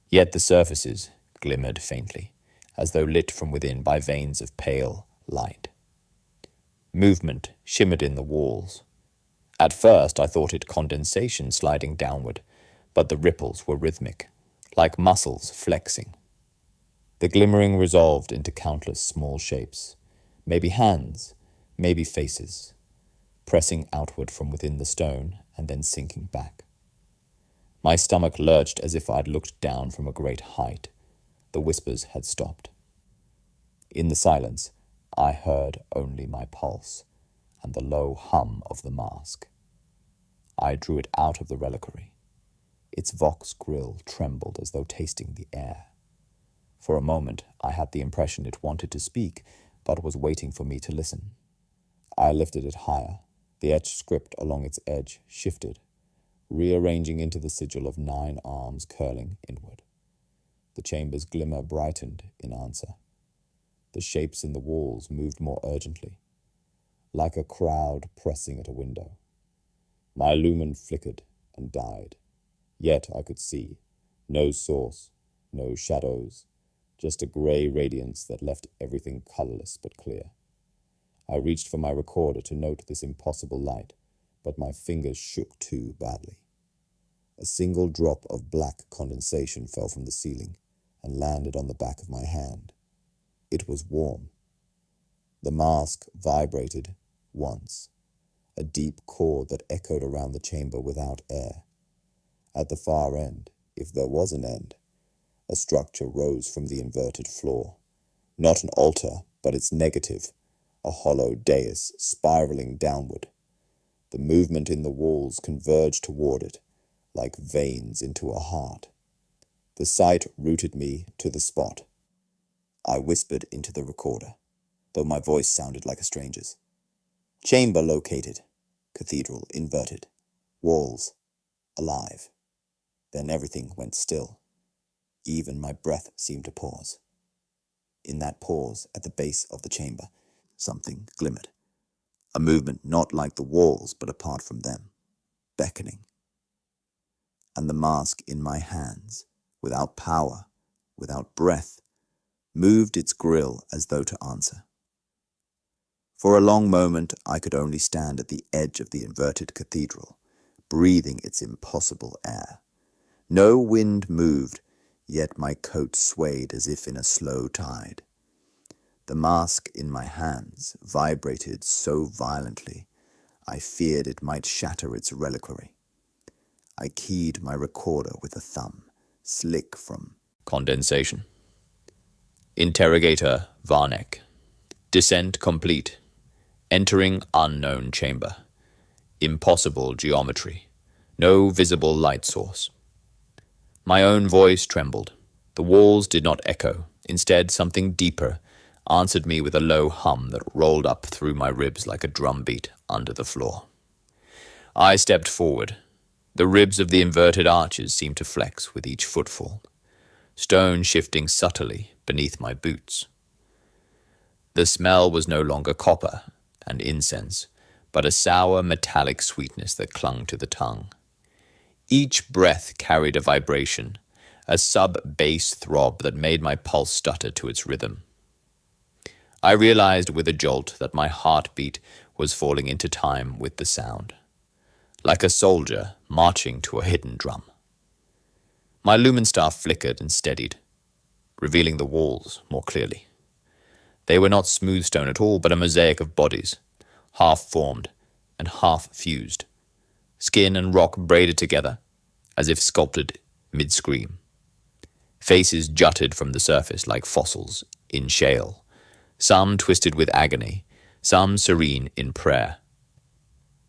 Yet the surfaces glimmered faintly, as though lit from within by veins of pale light. Movement shimmered in the walls. At first I thought it condensation sliding downward, but the ripples were rhythmic, like muscles flexing. The glimmering resolved into countless small shapes, maybe hands, maybe faces, pressing outward from within the stone and then sinking back. My stomach lurched as if I'd looked down from a great height. The whispers had stopped. In the silence, I heard only my pulse and the low hum of the mask. I drew it out of the reliquary. Its vox grill trembled as though tasting the air. For a moment, I had the impression it wanted to speak, but was waiting for me to listen. I lifted it higher. The etched script along its edge shifted, rearranging into the sigil of 9 arms curling inward. The chamber's glimmer brightened in answer. The shapes in the walls moved more urgently, like a crowd pressing at a window. My lumen flickered and died. Yet I could see. No source, no shadows, just a grey radiance that left everything colourless but clear. I reached for my recorder to note this impossible light, but my fingers shook too badly. A single drop of black condensation fell from the ceiling and landed on the back of my hand. It was warm. The mask vibrated once, a deep chord that echoed around the chamber without air. At the far end, if there was an end, a structure rose from the inverted floor. Not an altar, but its negative, a hollow dais spiraling downward. The movement in the walls converged toward it, like veins into a heart. The sight rooted me to the spot. I whispered into the recorder, though my voice sounded like a stranger's. Chamber located. Cathedral inverted. Walls alive. Then everything went still. Even my breath seemed to pause. In that pause, at the base of the chamber, something glimmered. A movement not like the walls, but apart from them, beckoning. And the mask in my hands, without power, without breath, moved its grill as though to answer. For a long moment, I could only stand at the edge of the inverted cathedral, breathing its impossible air. No wind moved, yet my coat swayed as if in a slow tide. The mask in my hands vibrated so violently, I feared it might shatter its reliquary. I keyed my recorder with a thumb, slick from condensation. Interrogator Varnek. Descent complete. Entering unknown chamber. Impossible geometry. No visible light source. My own voice trembled. The walls did not echo. Instead, something deeper answered me with a low hum that rolled up through my ribs like a drumbeat under the floor. I stepped forward. The ribs of the inverted arches seemed to flex with each footfall, stone shifting subtly beneath my boots. The smell was no longer copper and incense, but a sour metallic sweetness that clung to the tongue. Each breath carried a vibration, a sub-bass throb that made my pulse stutter to its rhythm. I realized with a jolt that my heartbeat was falling into time with the sound, like a soldier marching to a hidden drum. My lumen staff flickered and steadied, revealing the walls more clearly. They were not smooth stone at all, but a mosaic of bodies, half-formed and half-fused, skin and rock braided together, as if sculpted mid-scream. Faces jutted from the surface like fossils in shale, some twisted with agony, some serene in prayer.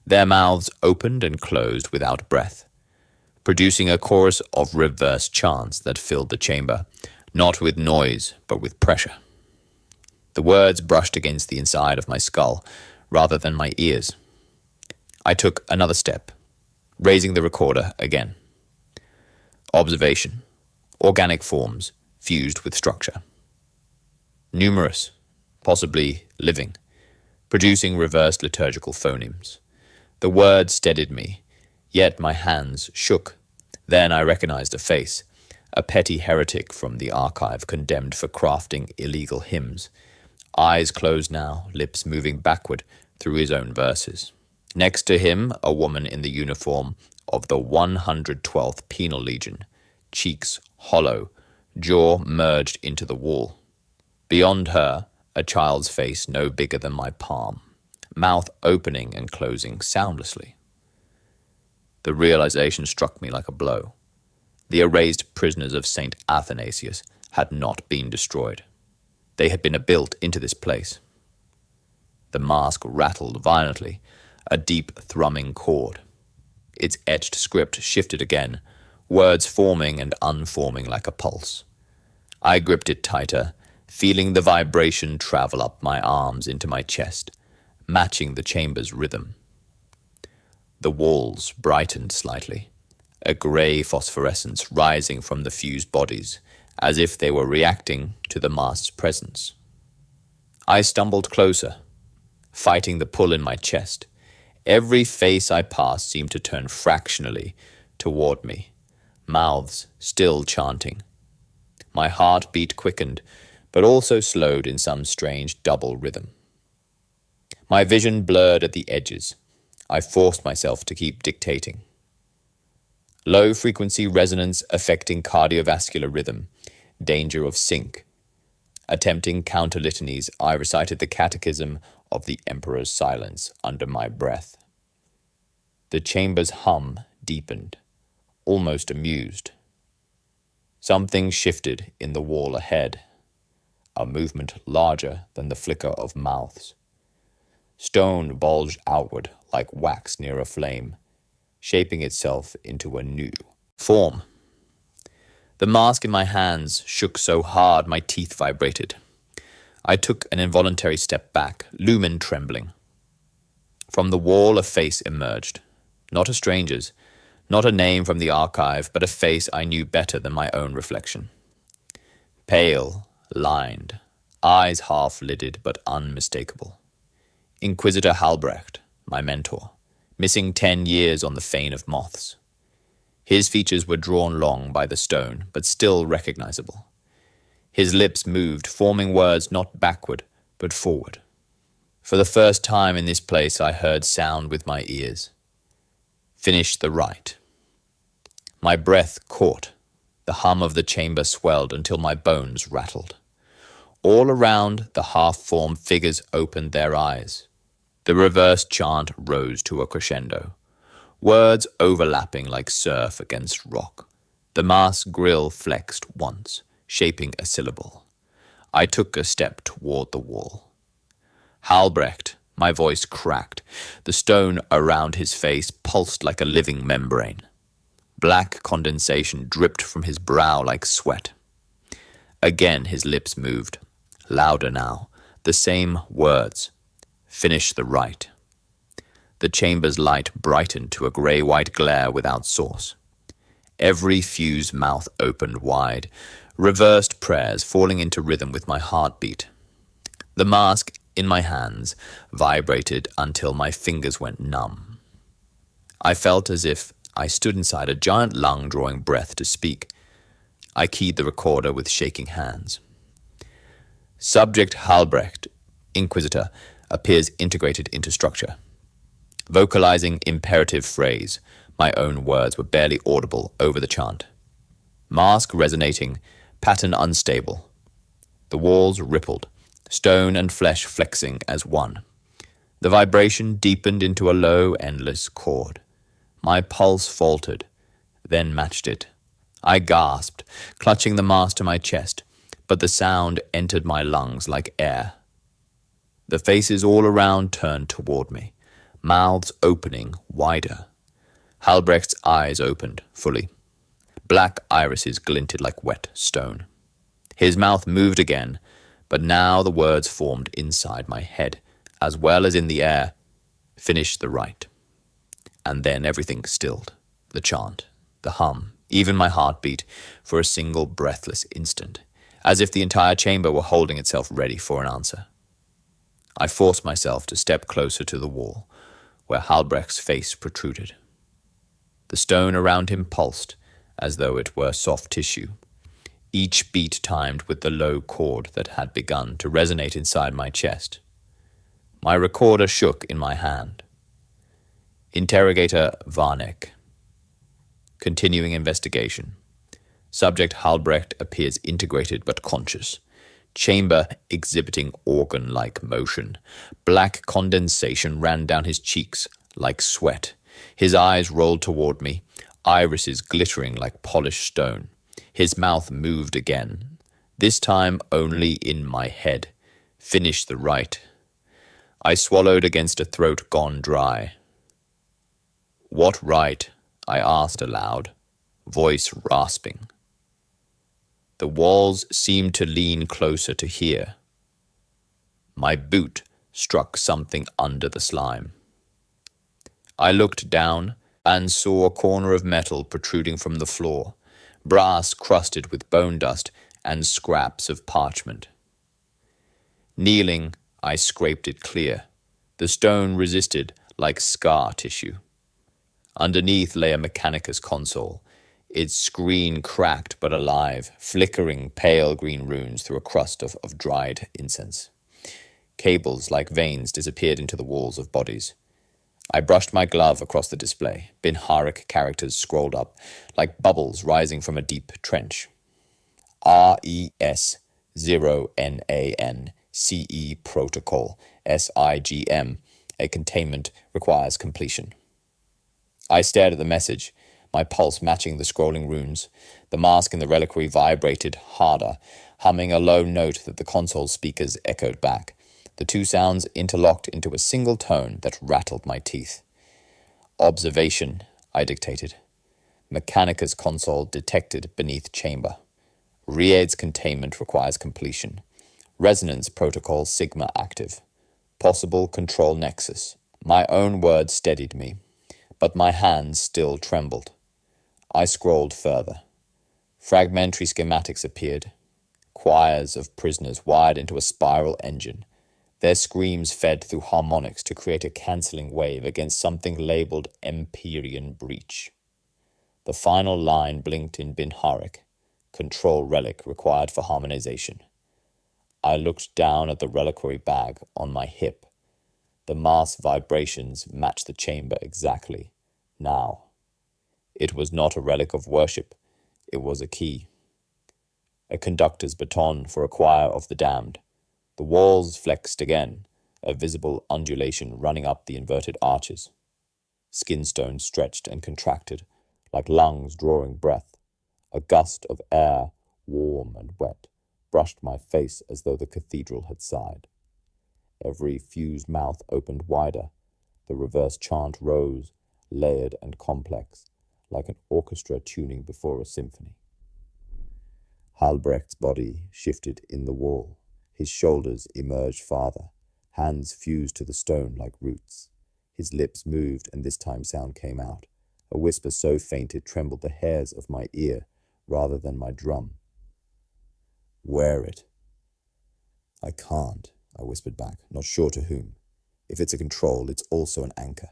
Their mouths opened and closed without breath, producing a chorus of reverse chants that filled the chamber, not with noise, but with pressure. The words brushed against the inside of my skull, rather than my ears. I took another step, raising the recorder again. Observation. Organic forms fused with structure. Numerous, possibly living, producing reversed liturgical phonemes. The words steadied me, yet my hands shook. Then I recognized a face, a petty heretic from the archive condemned for crafting illegal hymns. Eyes closed now, lips moving backward through his own verses. Next to him, a woman in the uniform of the 112th Penal Legion, cheeks hollow, jaw merged into the wall. Beyond her, a child's face no bigger than my palm, mouth opening and closing soundlessly. The realization struck me like a blow. The erased prisoners of St. Athanasius had not been destroyed. They had been built into this place. The mask rattled violently, a deep thrumming chord. Its etched script shifted again, words forming and unforming like a pulse. I gripped it tighter, feeling the vibration travel up my arms into my chest, matching the chamber's rhythm. The walls brightened slightly, a grey phosphorescence rising from the fused bodies, as if they were reacting to the mask's presence. I stumbled closer, fighting the pull in my chest. Every face I passed seemed to turn fractionally toward me, mouths still chanting. My heartbeat quickened, but also slowed in some strange double rhythm. My vision blurred at the edges. I forced myself to keep dictating. Low-frequency resonance affecting cardiovascular rhythm, danger of sync. Attempting counter-litanies, I recited the catechism of the Emperor's silence under my breath. The chamber's hum deepened, almost amused. Something shifted in the wall ahead, a movement larger than the flicker of mouths. Stone bulged outward like wax near a flame, shaping itself into a new form. The mask in my hands shook so hard my teeth vibrated. I took an involuntary step back, lumen trembling. From the wall a face emerged. Not a stranger's, not a name from the archive, but a face I knew better than my own reflection. Pale, lined, eyes half-lidded but unmistakable. Inquisitor Halbrecht, my mentor, missing 10 years on the Fane of Moths. His features were drawn long by the stone, but still recognizable. His lips moved, forming words not backward, but forward. For the first time in this place I heard sound with my ears. Finish the rite. My breath caught. The hum of the chamber swelled until my bones rattled. All around, the half-formed figures opened their eyes. The reverse chant rose to a crescendo, words overlapping like surf against rock. The masked grill flexed once, shaping a syllable. I took a step toward the wall. Halbrecht, my voice cracked. The stone around his face pulsed like a living membrane. Black condensation dripped from his brow like sweat. Again his lips moved, louder now, the same words. Finish the rite. The chamber's light brightened to a grey-white glare without source. Every fused mouth opened wide, reversed prayers falling into rhythm with my heartbeat. The mask in my hands vibrated until my fingers went numb. I felt as if I stood inside a giant lung drawing breath to speak. I keyed the recorder with shaking hands. Subject Halbrecht, Inquisitor, appears integrated into structure. Vocalizing imperative phrase, my own words were barely audible over the chant. Mask resonating, pattern unstable. The walls rippled, stone and flesh flexing as one. The vibration deepened into a low, endless chord. My pulse faltered, then matched it. I gasped, clutching the mask to my chest, but the sound entered my lungs like air. The faces all around turned toward me, mouths opening wider. Halbrecht's eyes opened fully. Black irises glinted like wet stone. His mouth moved again, but now the words formed inside my head, as well as in the air. Finish the rite. And then everything stilled. The chant, the hum, even my heartbeat, for a single breathless instant, as if the entire chamber were holding itself ready for an answer. I forced myself to step closer to the wall, where Halbrecht's face protruded. The stone around him pulsed, as though it were soft tissue, each beat timed with the low chord that had begun to resonate inside my chest. My recorder shook in my hand. Interrogator Varnek. Continuing investigation. Subject Halbrecht appears integrated but conscious. Chamber exhibiting organ-like motion. Black condensation ran down his cheeks like sweat. His eyes rolled toward me, irises glittering like polished stone. His mouth moved again, this time only in my head. Finish the rite. I swallowed against a throat gone dry. What rite? I asked aloud, voice rasping. The walls seemed to lean closer to hear. My boot struck something under the slime. I looked down and saw a corner of metal protruding from the floor, brass crusted with bone dust and scraps of parchment. Kneeling, I scraped it clear. The stone resisted like scar tissue. Underneath lay a Mechanicus console, its screen cracked but alive, flickering pale green runes through a crust of dried incense. Cables like veins disappeared into the walls of bodies. I brushed my glove across the display. Binharic characters scrolled up, like bubbles rising from a deep trench. RES 0NAN CE Protocol SIGM. A containment requires completion. I stared at the message, my pulse matching the scrolling runes. The mask in the reliquary vibrated harder, humming a low note that the console speakers echoed back. The two sounds interlocked into a single tone that rattled my teeth. Observation, I dictated. Mechanicus console detected beneath chamber. Ried's containment requires completion. Resonance protocol Sigma active. Possible control nexus. My own words steadied me, but my hands still trembled. I scrolled further. Fragmentary schematics appeared. Choirs of prisoners wired into a spiral engine. Their screams fed through harmonics to create a cancelling wave against something labeled Imperium breach. The final line blinked in Binharic, control relic required for harmonization. I looked down at the reliquary bag on my hip. The mass vibrations matched the chamber exactly. Now. It was not a relic of worship. It was a key. A conductor's baton for a choir of the damned. The walls flexed again, a visible undulation running up the inverted arches. Skin stones stretched and contracted, like lungs drawing breath. A gust of air, warm and wet, brushed my face as though the cathedral had sighed. Every fused mouth opened wider. The reverse chant rose, layered and complex, like an orchestra tuning before a symphony. Halbrecht's body shifted in the wall. His shoulders emerged farther, hands fused to the stone like roots. His lips moved, and this time sound came out, a whisper so faint it trembled the hairs of my ear rather than my drum. Wear it. I can't, I whispered back, not sure to whom. If it's a control, it's also an anchor.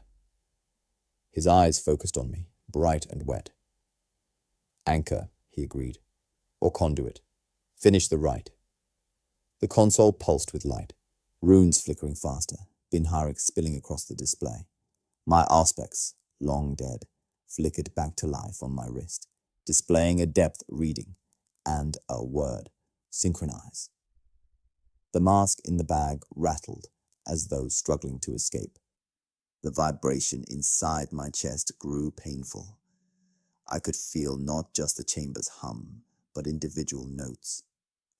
His eyes focused on me, bright and wet. Anchor, he agreed. Or conduit. Finish the rite. The console pulsed with light, runes flickering faster, Binharic spilling across the display. My auspex, long dead, flickered back to life on my wrist, displaying a depth reading and a word, synchronize. The mask in the bag rattled as though struggling to escape. The vibration inside my chest grew painful. I could feel not just the chamber's hum, but individual notes,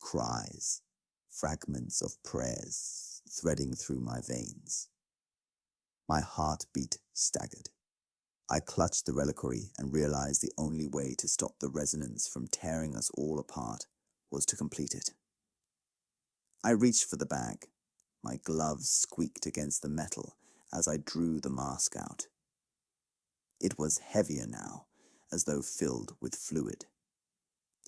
cries, fragments of prayers threading through my veins. My heartbeat staggered. I clutched the reliquary and realized the only way to stop the resonance from tearing us all apart was to complete it. I reached for the bag. My gloves squeaked against the metal as I drew the mask out. It was heavier now, as though filled with fluid.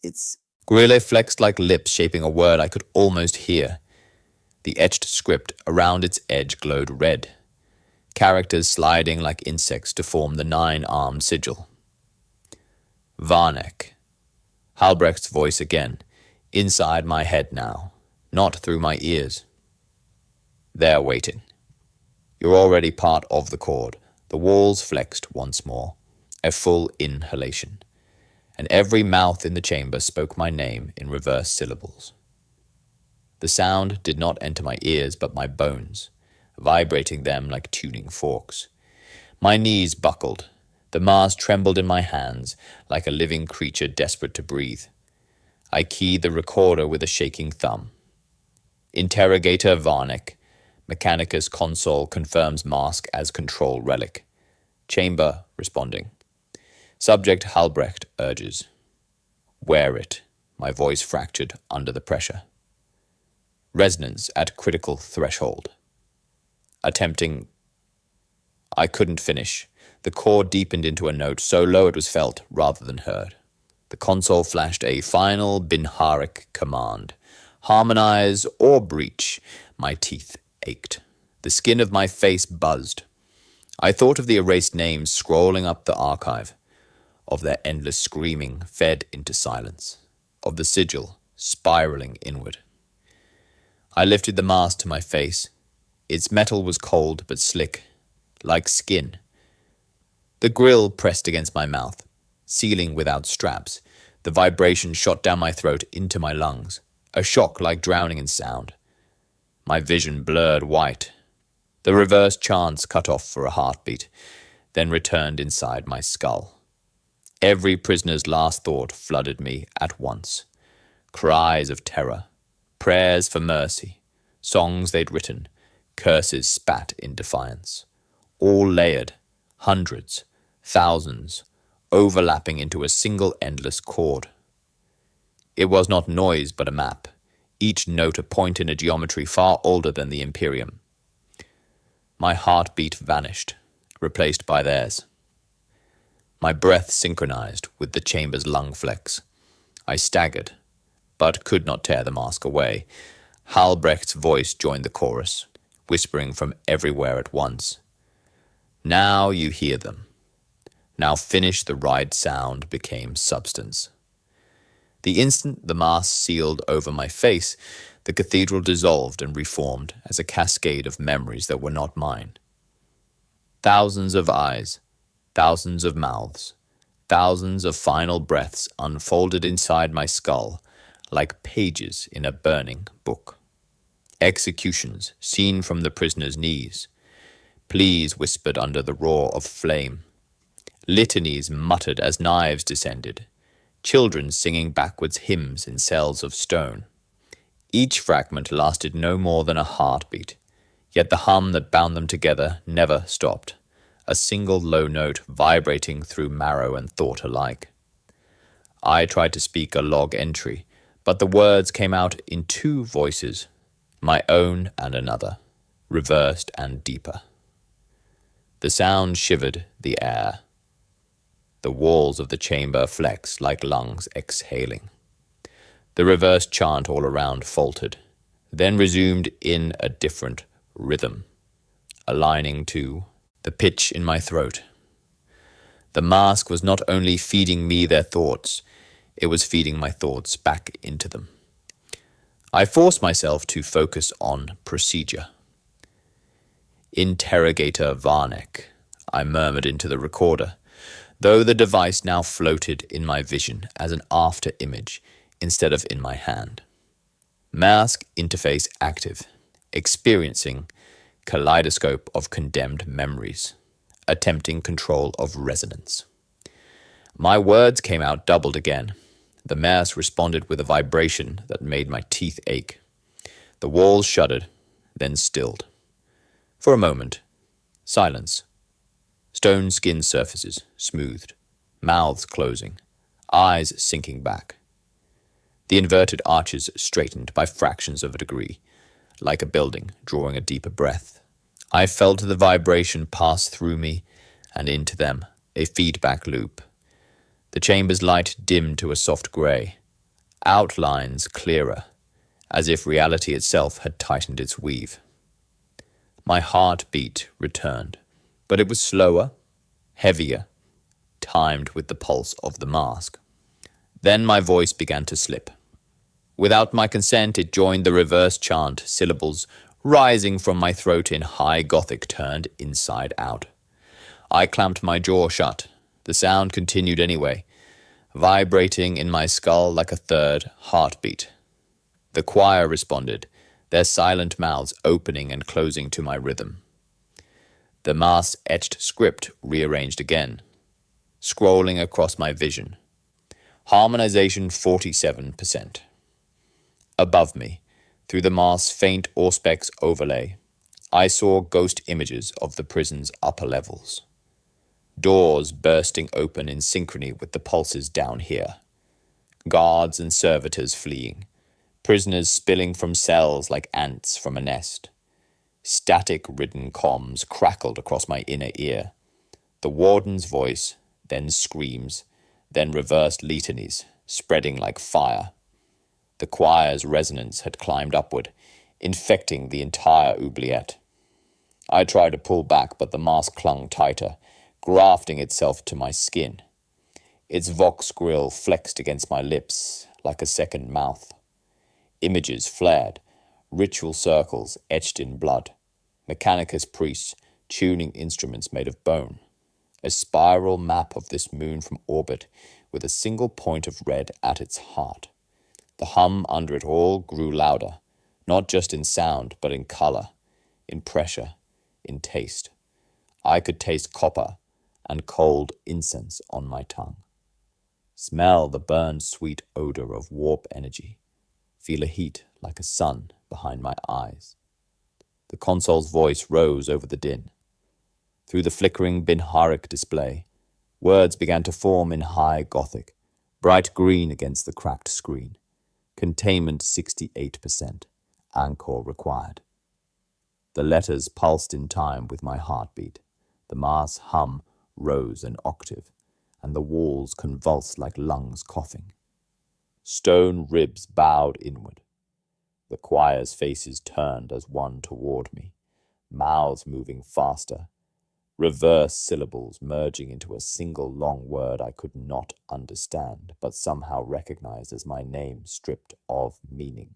Its Grille flexed like lips shaping a word I could almost hear. The etched script around its edge glowed red, characters sliding like insects to form the 9-armed sigil. Varnek. Halbrecht's voice again, inside my head now, not through my ears. They're waiting. You're already part of the chord. The walls flexed once more, a full inhalation, and every mouth in the chamber spoke my name in reverse syllables. The sound did not enter my ears but my bones, vibrating them like tuning forks. My knees buckled. The mask trembled in my hands like a living creature desperate to breathe. I keyed the recorder with a shaking thumb. Interrogator Varnek. Mechanicus console confirms mask as control relic. Chamber responding. Subject Halbrecht urges. Wear it. My voice fractured under the pressure. Resonance at critical threshold. Attempting. I couldn't finish. The chord deepened into a note so low it was felt rather than heard. The console flashed a final Binharic command. Harmonize or breach. My teeth ached. The skin of my face buzzed. I thought of the erased names scrolling up the archive, of their endless screaming fed into silence, of the sigil spiraling inward. I lifted the mask to my face. Its metal was cold but slick, like skin. The grill pressed against my mouth, sealing without straps. The vibration shot down my throat into my lungs, a shock like drowning in sound. My vision blurred white. The reverse chants cut off for a heartbeat, then returned inside my skull. Every prisoner's last thought flooded me at once. Cries of terror, prayers for mercy, songs they'd written, curses spat in defiance. All layered, hundreds, thousands, overlapping into a single endless chord. It was not noise but a map, each note a point in a geometry far older than the Imperium. My heartbeat vanished, replaced by theirs. My breath synchronized with the chamber's lung flex. I staggered, but could not tear the mask away. Halbrecht's voice joined the chorus, whispering from everywhere at once. Now you hear them. Now finish the right sound became substance. The instant the mask sealed over my face, the cathedral dissolved and reformed as a cascade of memories that were not mine. Thousands of eyes, thousands of mouths, thousands of final breaths unfolded inside my skull like pages in a burning book. Executions seen from the prisoner's knees, pleas whispered under the roar of flame, litanies muttered as knives descended, children singing backwards hymns in cells of stone. Each fragment lasted no more than a heartbeat, yet the hum that bound them together never stopped, a single low note vibrating through marrow and thought alike. I tried to speak a log entry, but the words came out in two voices, my own and another, reversed and deeper. The sound shivered the air. The walls of the chamber flexed like lungs exhaling. The reversed chant all around faltered, then resumed in a different rhythm, aligning to the pitch in my throat. The mask was not only feeding me their thoughts, it was feeding my thoughts back into them. I forced myself to focus on procedure. Interrogator Varnek, I murmured into the recorder, though the device now floated in my vision as an after-image instead of in my hand. Mask interface active, experiencing kaleidoscope of condemned memories, attempting control of resonance. My words came out doubled again. The mask responded with a vibration that made my teeth ache. The walls shuddered, then stilled. For a moment, silence. Stone skin surfaces smoothed, mouths closing, eyes sinking back. The inverted arches straightened by fractions of a degree, like a building drawing a deeper breath. I felt the vibration pass through me and into them, a feedback loop. The chamber's light dimmed to a soft grey, outlines clearer, as if reality itself had tightened its weave. My heartbeat returned, but it was slower, heavier, timed with the pulse of the mask. Then my voice began to slip. Without my consent, it joined the reverse chant, syllables rising from my throat in high Gothic turned inside out. I clamped my jaw shut. The sound continued anyway, vibrating in my skull like a third heartbeat. The choir responded, their silent mouths opening and closing to my rhythm. The mask's etched script rearranged again, scrolling across my vision. Harmonization 47%. Above me, through the mask's faint Auspex overlay, I saw ghost images of the prison's upper levels. Doors bursting open in synchrony with the pulses down here. Guards and servitors fleeing. Prisoners spilling from cells like ants from a nest. Static-ridden comms crackled across my inner ear. The warden's voice, then screams, then reversed litanies, spreading like fire. The choir's resonance had climbed upward, infecting the entire oubliette. I tried to pull back, but the mask clung tighter, grafting itself to my skin. Its vox grill flexed against my lips like a second mouth. Images flared, ritual circles etched in blood, mechanicus priests tuning instruments made of bone. A spiral map of this moon from orbit with a single point of red at its heart. The hum under it all grew louder, not just in sound, but in color, in pressure, in taste. I could taste copper and cold incense on my tongue. Smell the burned sweet odor of warp energy. Feel a heat like a sun behind my eyes. The console's voice rose over the din. Through the flickering Binharic display, words began to form in high Gothic, bright green against the cracked screen. Containment 68%. Anchor required. The letters pulsed in time with my heartbeat. The mass hum rose an octave, and the walls convulsed like lungs coughing. Stone ribs bowed inward. The choir's faces turned as one toward me, mouths moving faster, reverse syllables merging into a single long word I could not understand, but somehow recognized as my name stripped of meaning.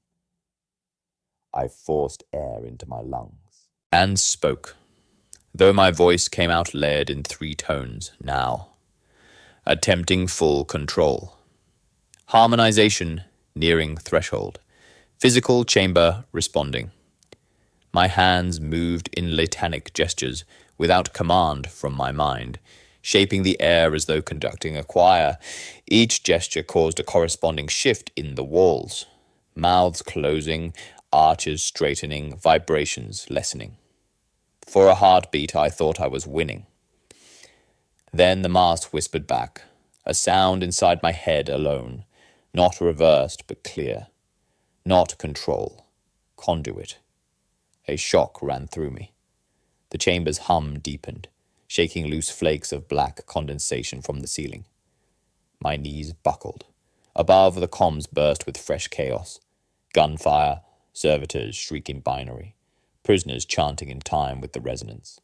I forced air into my lungs. And spoke, though my voice came out layered in 3 tones now, attempting full control. Harmonization nearing threshold. Physical chamber responding. My hands moved in latanic gestures without command from my mind, shaping the air as though conducting a choir. Each gesture caused a corresponding shift in the walls. Mouths closing, arches straightening, vibrations lessening. For a heartbeat, I thought I was winning. Then the mask whispered back, a sound inside my head alone, not reversed but clear. Not control, conduit. A shock ran through me. The chamber's hum deepened, shaking loose flakes of black condensation from the ceiling. My knees buckled. Above, the comms burst with fresh chaos. Gunfire, servitors shrieking binary, prisoners chanting in time with the resonance.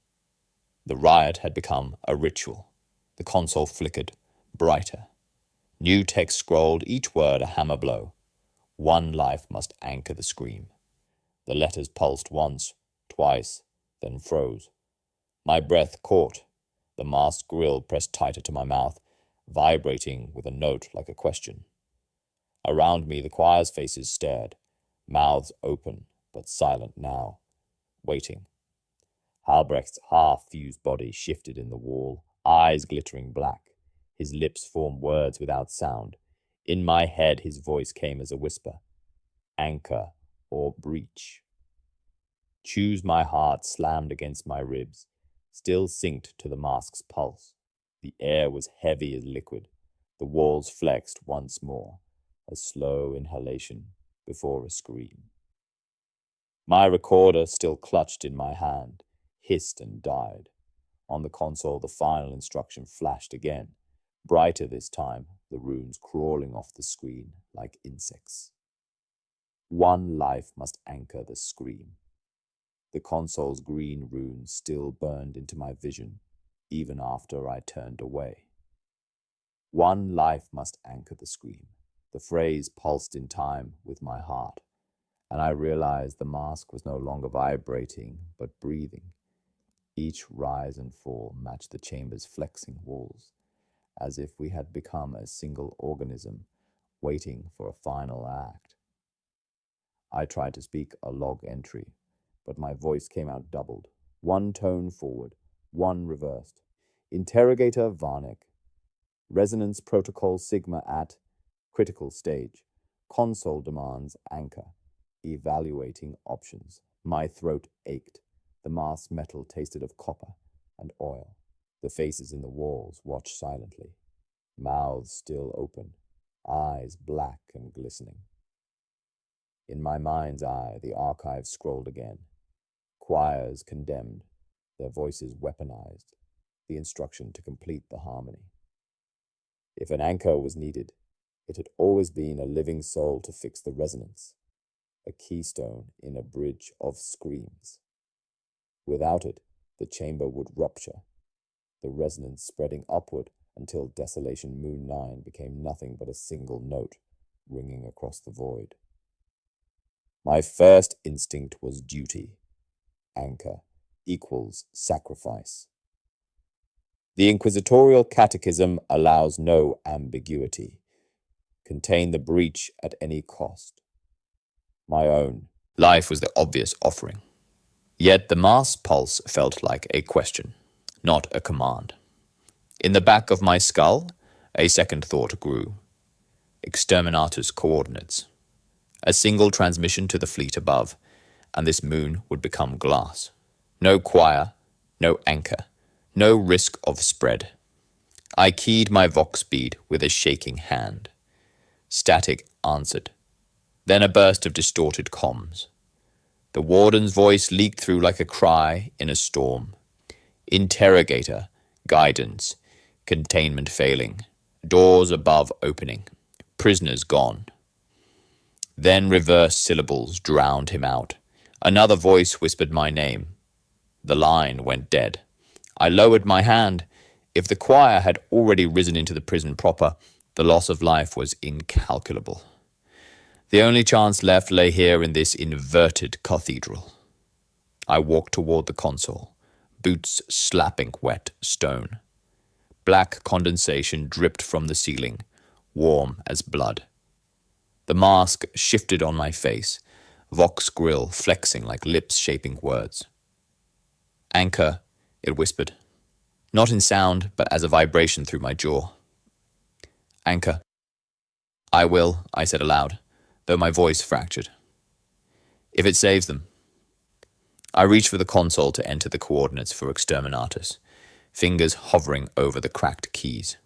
The riot had become a ritual. The console flickered, brighter. New text scrolled, each word a hammer blow. One life must anchor the scream. The letters pulsed once, twice, then froze. My breath caught. The masked grill pressed tighter to my mouth, vibrating with a note like a question. Around me, the choir's faces stared, mouths open, but silent now, waiting. Halbrecht's half-fused body shifted in the wall, eyes glittering black. His lips formed words without sound. In my head, his voice came as a whisper. Anchor or breach. Choose. My heart slammed against my ribs, still synced to the mask's pulse. The air was heavy as liquid. The walls flexed once more, a slow inhalation before a scream. My recorder, still clutched in my hand, hissed and died. On the console, the final instruction flashed again, brighter this time, the runes crawling off the screen like insects. One life must anchor the scream. The console's green runes still burned into my vision, even after I turned away. One life must anchor the scream. The phrase pulsed in time with my heart, and I realized the mask was no longer vibrating, but breathing. Each rise and fall matched the chamber's flexing walls, as if we had become a single organism, waiting for a final act. I tried to speak a log entry, but my voice came out doubled, one tone forward, one reversed. Interrogator Varnick. Resonance protocol Sigma at critical stage. Console demands anchor. Evaluating options. My throat ached. The masked metal tasted of copper and oil. The faces in the walls watched silently, mouths still open, eyes black and glistening. In my mind's eye, the archive scrolled again. Choirs condemned, their voices weaponized, the instruction to complete the harmony. If an anchor was needed, it had always been a living soul to fix the resonance, a keystone in a bridge of screams. Without it, the chamber would rupture, the resonance spreading upward until Desolation Moon 9 became nothing but a single note ringing across the void. My first instinct was duty. Anchor equals sacrifice. The Inquisitorial Catechism allows no ambiguity. Contain the breach at any cost. My own life was the obvious offering. Yet the mass pulse felt like a question, not a command. In the back of my skull, a second thought grew. Exterminator's coordinates. A single transmission to the fleet above, and this moon would become glass. No choir, no anchor, no risk of spread. I keyed my vox speed with a shaking hand. Static answered. Then a burst of distorted comms. The warden's voice leaked through like a cry in a storm. Interrogator, guidance, containment failing, doors above opening, prisoners gone. Then reverse syllables drowned him out. Another voice whispered my name. The line went dead. I lowered my hand. If the choir had already risen into the prison proper, the loss of life was incalculable. The only chance left lay here in this inverted cathedral. I walked toward the console, boots slapping wet stone. Black condensation dripped from the ceiling, warm as blood. The mask shifted on my face, Vox grill flexing like lips shaping words. Anchor, it whispered. Not in sound, but as a vibration through my jaw. Anchor. I will, I said aloud, though my voice fractured. If it saves them. I reached for the console to enter the coordinates for Exterminatus, fingers hovering over the cracked keys.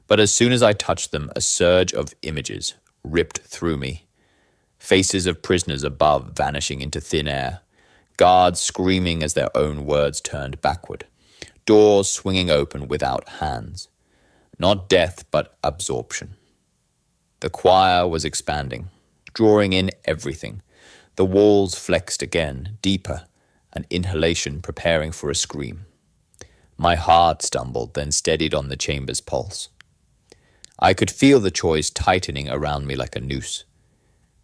But as soon as I touched them, a surge of images ripped through me. Faces of prisoners above vanishing into thin air, guards screaming as their own words turned backward, doors swinging open without hands. Not death, but absorption. The choir was expanding, drawing in everything. The walls flexed again, deeper, an inhalation preparing for a scream. My heart stumbled, then steadied on the chamber's pulse. I could feel the choice tightening around me like a noose.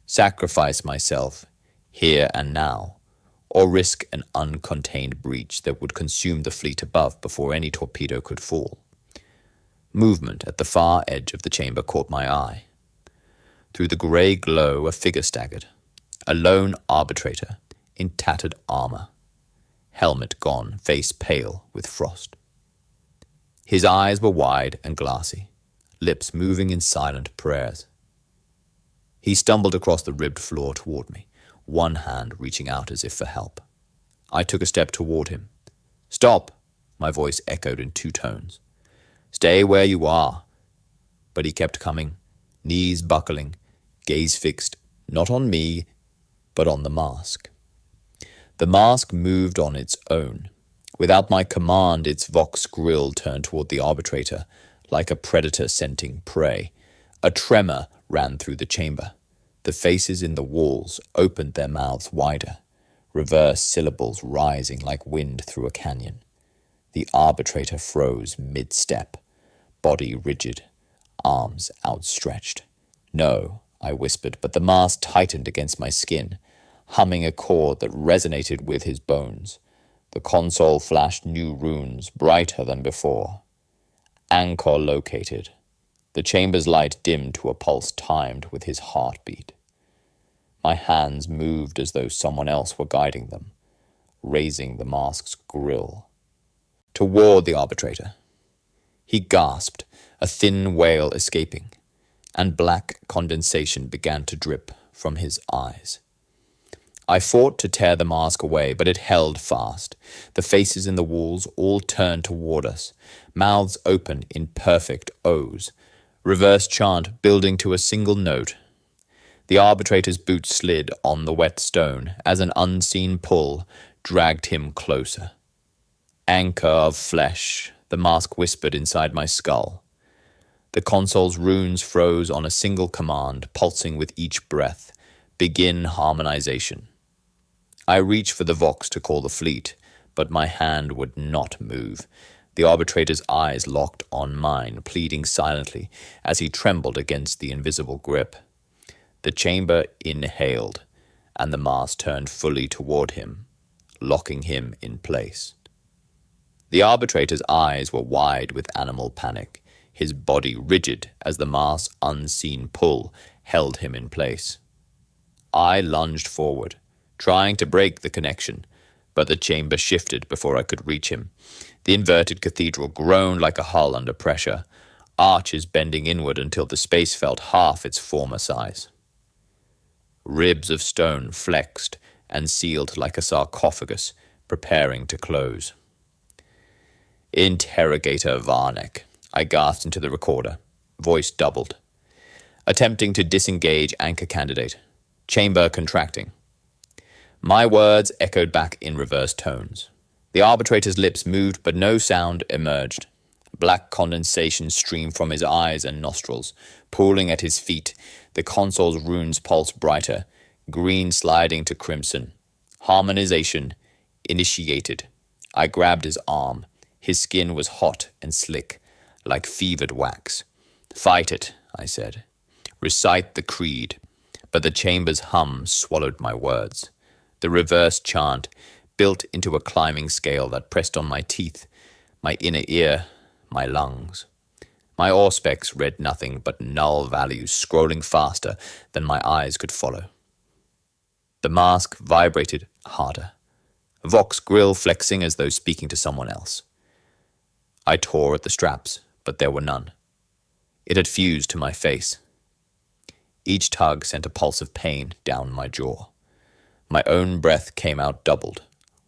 Sacrifice myself, here and now, or risk an uncontained breach that would consume the fleet above before any torpedo could fall. Movement at the far edge of the chamber caught my eye. Through the grey glow, a figure staggered, a lone arbitrator in tattered armor, helmet gone, face pale with frost. His eyes were wide and glassy, lips moving in silent prayers. He stumbled across the ribbed floor toward me, one hand reaching out as if for help. I took a step toward him. Stop, my voice echoed in two tones. Stay where you are. But he kept coming, knees buckling, gaze fixed, not on me, but on the mask. The mask moved on its own. Without my command, its vox grill turned toward the arbitrator, like a predator scenting prey. A tremor ran through the chamber. The faces in the walls opened their mouths wider, reverse syllables rising like wind through a canyon. The arbitrator froze mid-step, body rigid, arms outstretched. No, I whispered, but the mask tightened against my skin, humming a chord that resonated with his bones. The console flashed new runes, brighter than before. Anchor located. The chamber's light dimmed to a pulse timed with his heartbeat. My hands moved as though someone else were guiding them, raising the mask's grill. Toward the arbitrator. He gasped, a thin wail escaping, and black condensation began to drip from his eyes. I fought to tear the mask away, but it held fast. The faces in the walls all turned toward us, mouths open in perfect O's, reverse chant building to a single note. The arbitrator's boot slid on the wet stone as an unseen pull dragged him closer. Anchor of flesh, the mask whispered inside my skull. The console's runes froze on a single command, pulsing with each breath. Begin harmonization. I reached for the vox to call the fleet, but my hand would not move. The arbitrator's eyes locked on mine, pleading silently as he trembled against the invisible grip. The chamber inhaled, and the mask turned fully toward him, locking him in place. The arbitrator's eyes were wide with animal panic, his body rigid as the mask's unseen pull held him in place. I lunged forward, trying to break the connection, but the chamber shifted before I could reach him. The inverted cathedral groaned like a hull under pressure, arches bending inward until the space felt half its former size. Ribs of stone flexed and sealed like a sarcophagus, preparing to close. Interrogator Varnek, I gasped into the recorder, voice doubled. Attempting to disengage anchor candidate. Chamber contracting. My words echoed back in reverse tones. The arbitrator's lips moved, but no sound emerged. Black condensation streamed from his eyes and nostrils, pooling at his feet. The console's runes pulsed brighter, green sliding to crimson. Harmonization initiated. I grabbed his arm. His skin was hot and slick, like fevered wax. "Fight it," I said. "Recite the creed." But the chamber's hum swallowed my words. The reverse chant built into a climbing scale that pressed on my teeth, my inner ear, my lungs. My auspex read nothing but null values scrolling faster than my eyes could follow. The mask vibrated harder. Vox grill flexing as though speaking to someone else. I tore at the straps, but there were none. It had fused to my face. Each tug sent a pulse of pain down my jaw. My own breath came out doubled.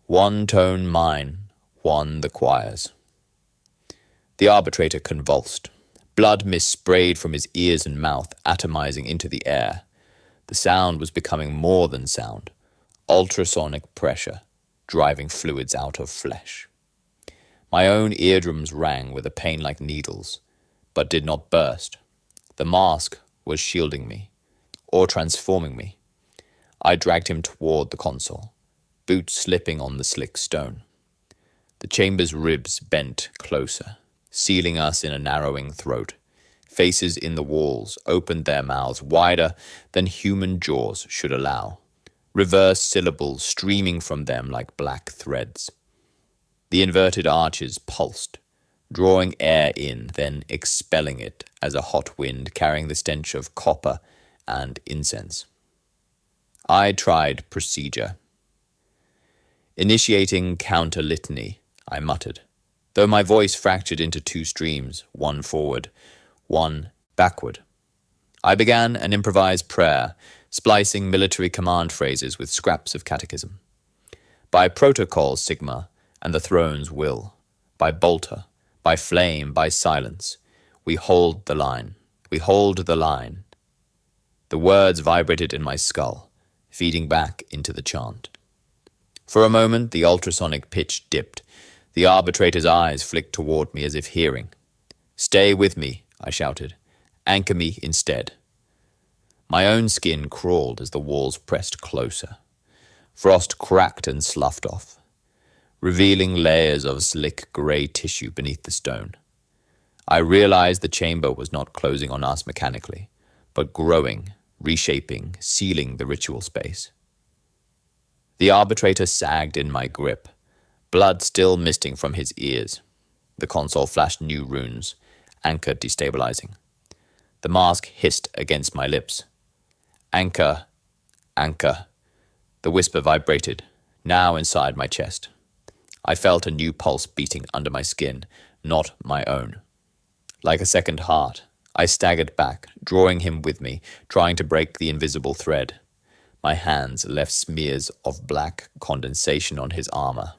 One tone mine, one the choir's. The arbitrator convulsed. Blood mist sprayed from his ears and mouth, atomizing into the air. The sound was becoming more than sound. Ultrasonic pressure, driving fluids out of flesh. My own eardrums rang with a pain like needles, but did not burst. The mask was shielding me, or transforming me. I dragged him toward the console, boots slipping on the slick stone. The chamber's ribs bent closer, sealing us in a narrowing throat. Faces in the walls opened their mouths wider than human jaws should allow, reverse syllables streaming from them like black threads. The inverted arches pulsed, drawing air in, then expelling it as a hot wind carrying the stench of copper and incense. I tried procedure. Initiating counter-litany, I muttered, though my voice fractured into two streams, one forward, one backward. I began an improvised prayer, splicing military command phrases with scraps of catechism. By protocol, Sigma, and the throne's will. By bolter, by flame, by silence. We hold the line. We hold the line. The words vibrated in my skull, feeding back into the chant. For a moment, the ultrasonic pitch dipped. The arbitrator's eyes flicked toward me as if hearing. "Stay with me," I shouted. "Anchor me instead." My own skin crawled as the walls pressed closer. Frost cracked and sloughed off, revealing layers of slick grey tissue beneath the stone. I realized the chamber was not closing on us mechanically, but growing, reshaping, sealing the ritual space. The arbitrator sagged in my grip, blood still misting from his ears. The console flashed new runes, anchor destabilizing. The mask hissed against my lips. "Anchor, anchor." The whisper vibrated, now inside my chest. I felt a new pulse beating under my skin, not my own. Like a second heart, I staggered back, drawing him with me, trying to break the invisible thread. My hands left smears of black condensation on his armor.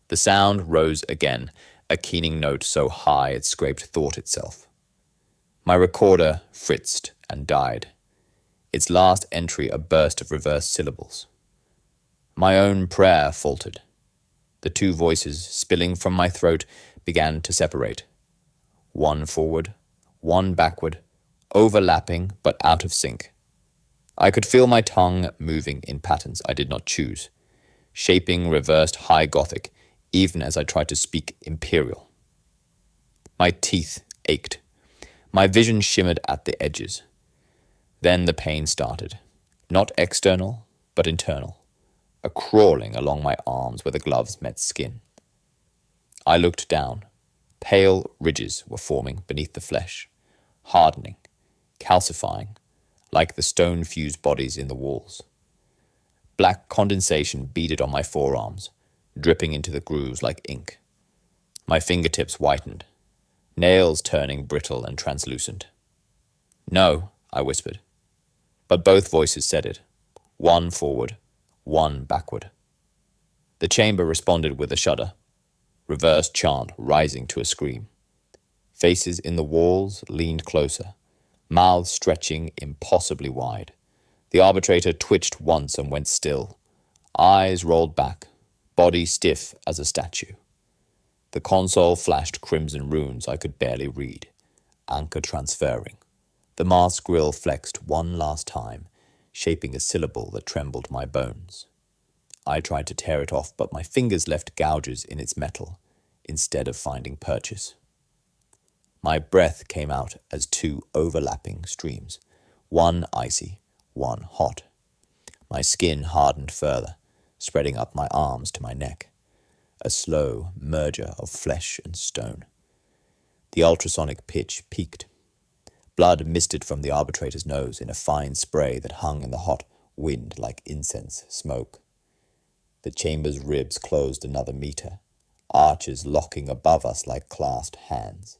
The sound rose again, a keening note so high it scraped thought itself. My recorder fritzed and died. Its last entry a burst of reversed syllables. My own prayer faltered. The two voices spilling from my throat began to separate. One forward, one backward, overlapping but out of sync. I could feel my tongue moving in patterns I did not choose, shaping reversed high Gothic even as I tried to speak Imperial. My teeth ached. My vision shimmered at the edges. Then the pain started, not external, but internal, a crawling along my arms where the gloves met skin. I looked down. Pale ridges were forming beneath the flesh, hardening, calcifying, like the stone-fused bodies in the walls. Black condensation beaded on my forearms, dripping into the grooves like ink. My fingertips whitened, nails turning brittle and translucent. "No," I whispered. But both voices said it, one forward, one backward. The chamber responded with a shudder, reverse chant rising to a scream. Faces in the walls leaned closer, mouths stretching impossibly wide. The arbitrator twitched once and went still. Eyes rolled back, body stiff as a statue. The console flashed crimson runes I could barely read. Anchor transferring. The mask grill flexed one last time, shaping a syllable that trembled my bones. I tried to tear it off, but my fingers left gouges in its metal, instead of finding purchase. My breath came out as two overlapping streams, one icy, one hot. My skin hardened further, spreading up my arms to my neck, a slow merger of flesh and stone. The ultrasonic pitch peaked. Blood misted from the arbitrator's nose in a fine spray that hung in the hot wind like incense smoke. The chamber's ribs closed another meter, arches locking above us like clasped hands.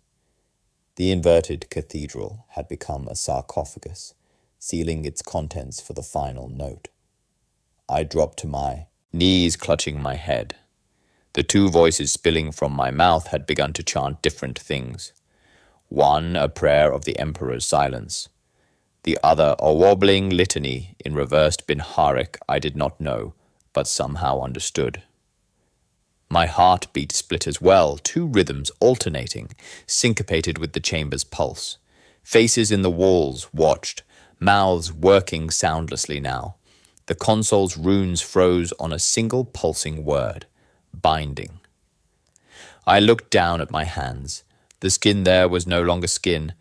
The inverted cathedral had become a sarcophagus, sealing its contents for the final note. I dropped to my knees, clutching my head. The two voices spilling from my mouth had begun to chant different things. One a prayer of the Emperor's silence, the other a wobbling litany in reversed Binharic I did not know, but somehow understood. My heartbeat split as well, two rhythms alternating, syncopated with the chamber's pulse. Faces in the walls watched, mouths working soundlessly now. The console's runes froze on a single pulsing word, binding. I looked down at my hands. The skin there was no longer skin,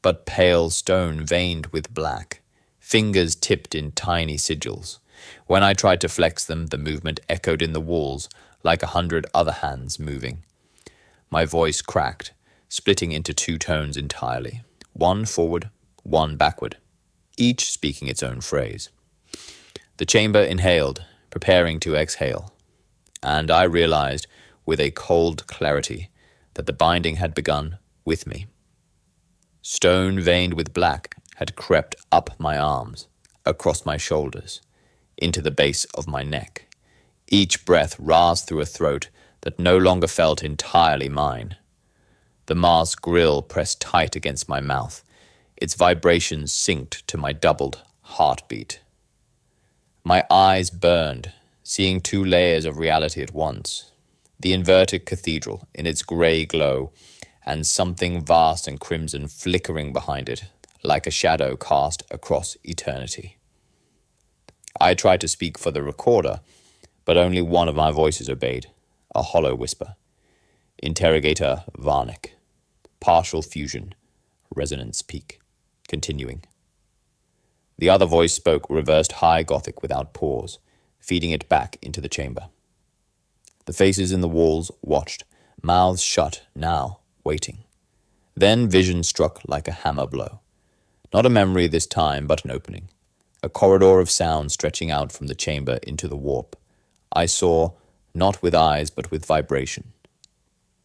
but pale stone veined with black, fingers tipped in tiny sigils. When I tried to flex them, the movement echoed in the walls like 100 other hands moving. My voice cracked, splitting into two tones entirely, one forward, one backward, each speaking its own phrase. The chamber inhaled, preparing to exhale, and I realized with a cold clarity that the binding had begun with me. Stone veined with black had crept up my arms, across my shoulders, into the base of my neck. Each breath rasped through a throat that no longer felt entirely mine. The mask grill pressed tight against my mouth, its vibrations synced to my doubled heartbeat. My eyes burned, seeing two layers of reality at once. The inverted cathedral in its grey glow, and something vast and crimson flickering behind it, like a shadow cast across eternity. I tried to speak for the recorder, but only one of my voices obeyed, a hollow whisper. Interrogator Varnick. Partial fusion. Resonance peak. Continuing. The other voice spoke reversed high Gothic without pause, feeding it back into the chamber. The faces in the walls watched, mouths shut now, waiting. Then vision struck like a hammer blow. Not a memory this time, but an opening. A corridor of sound stretching out from the chamber into the warp. I saw, not with eyes, but with vibration.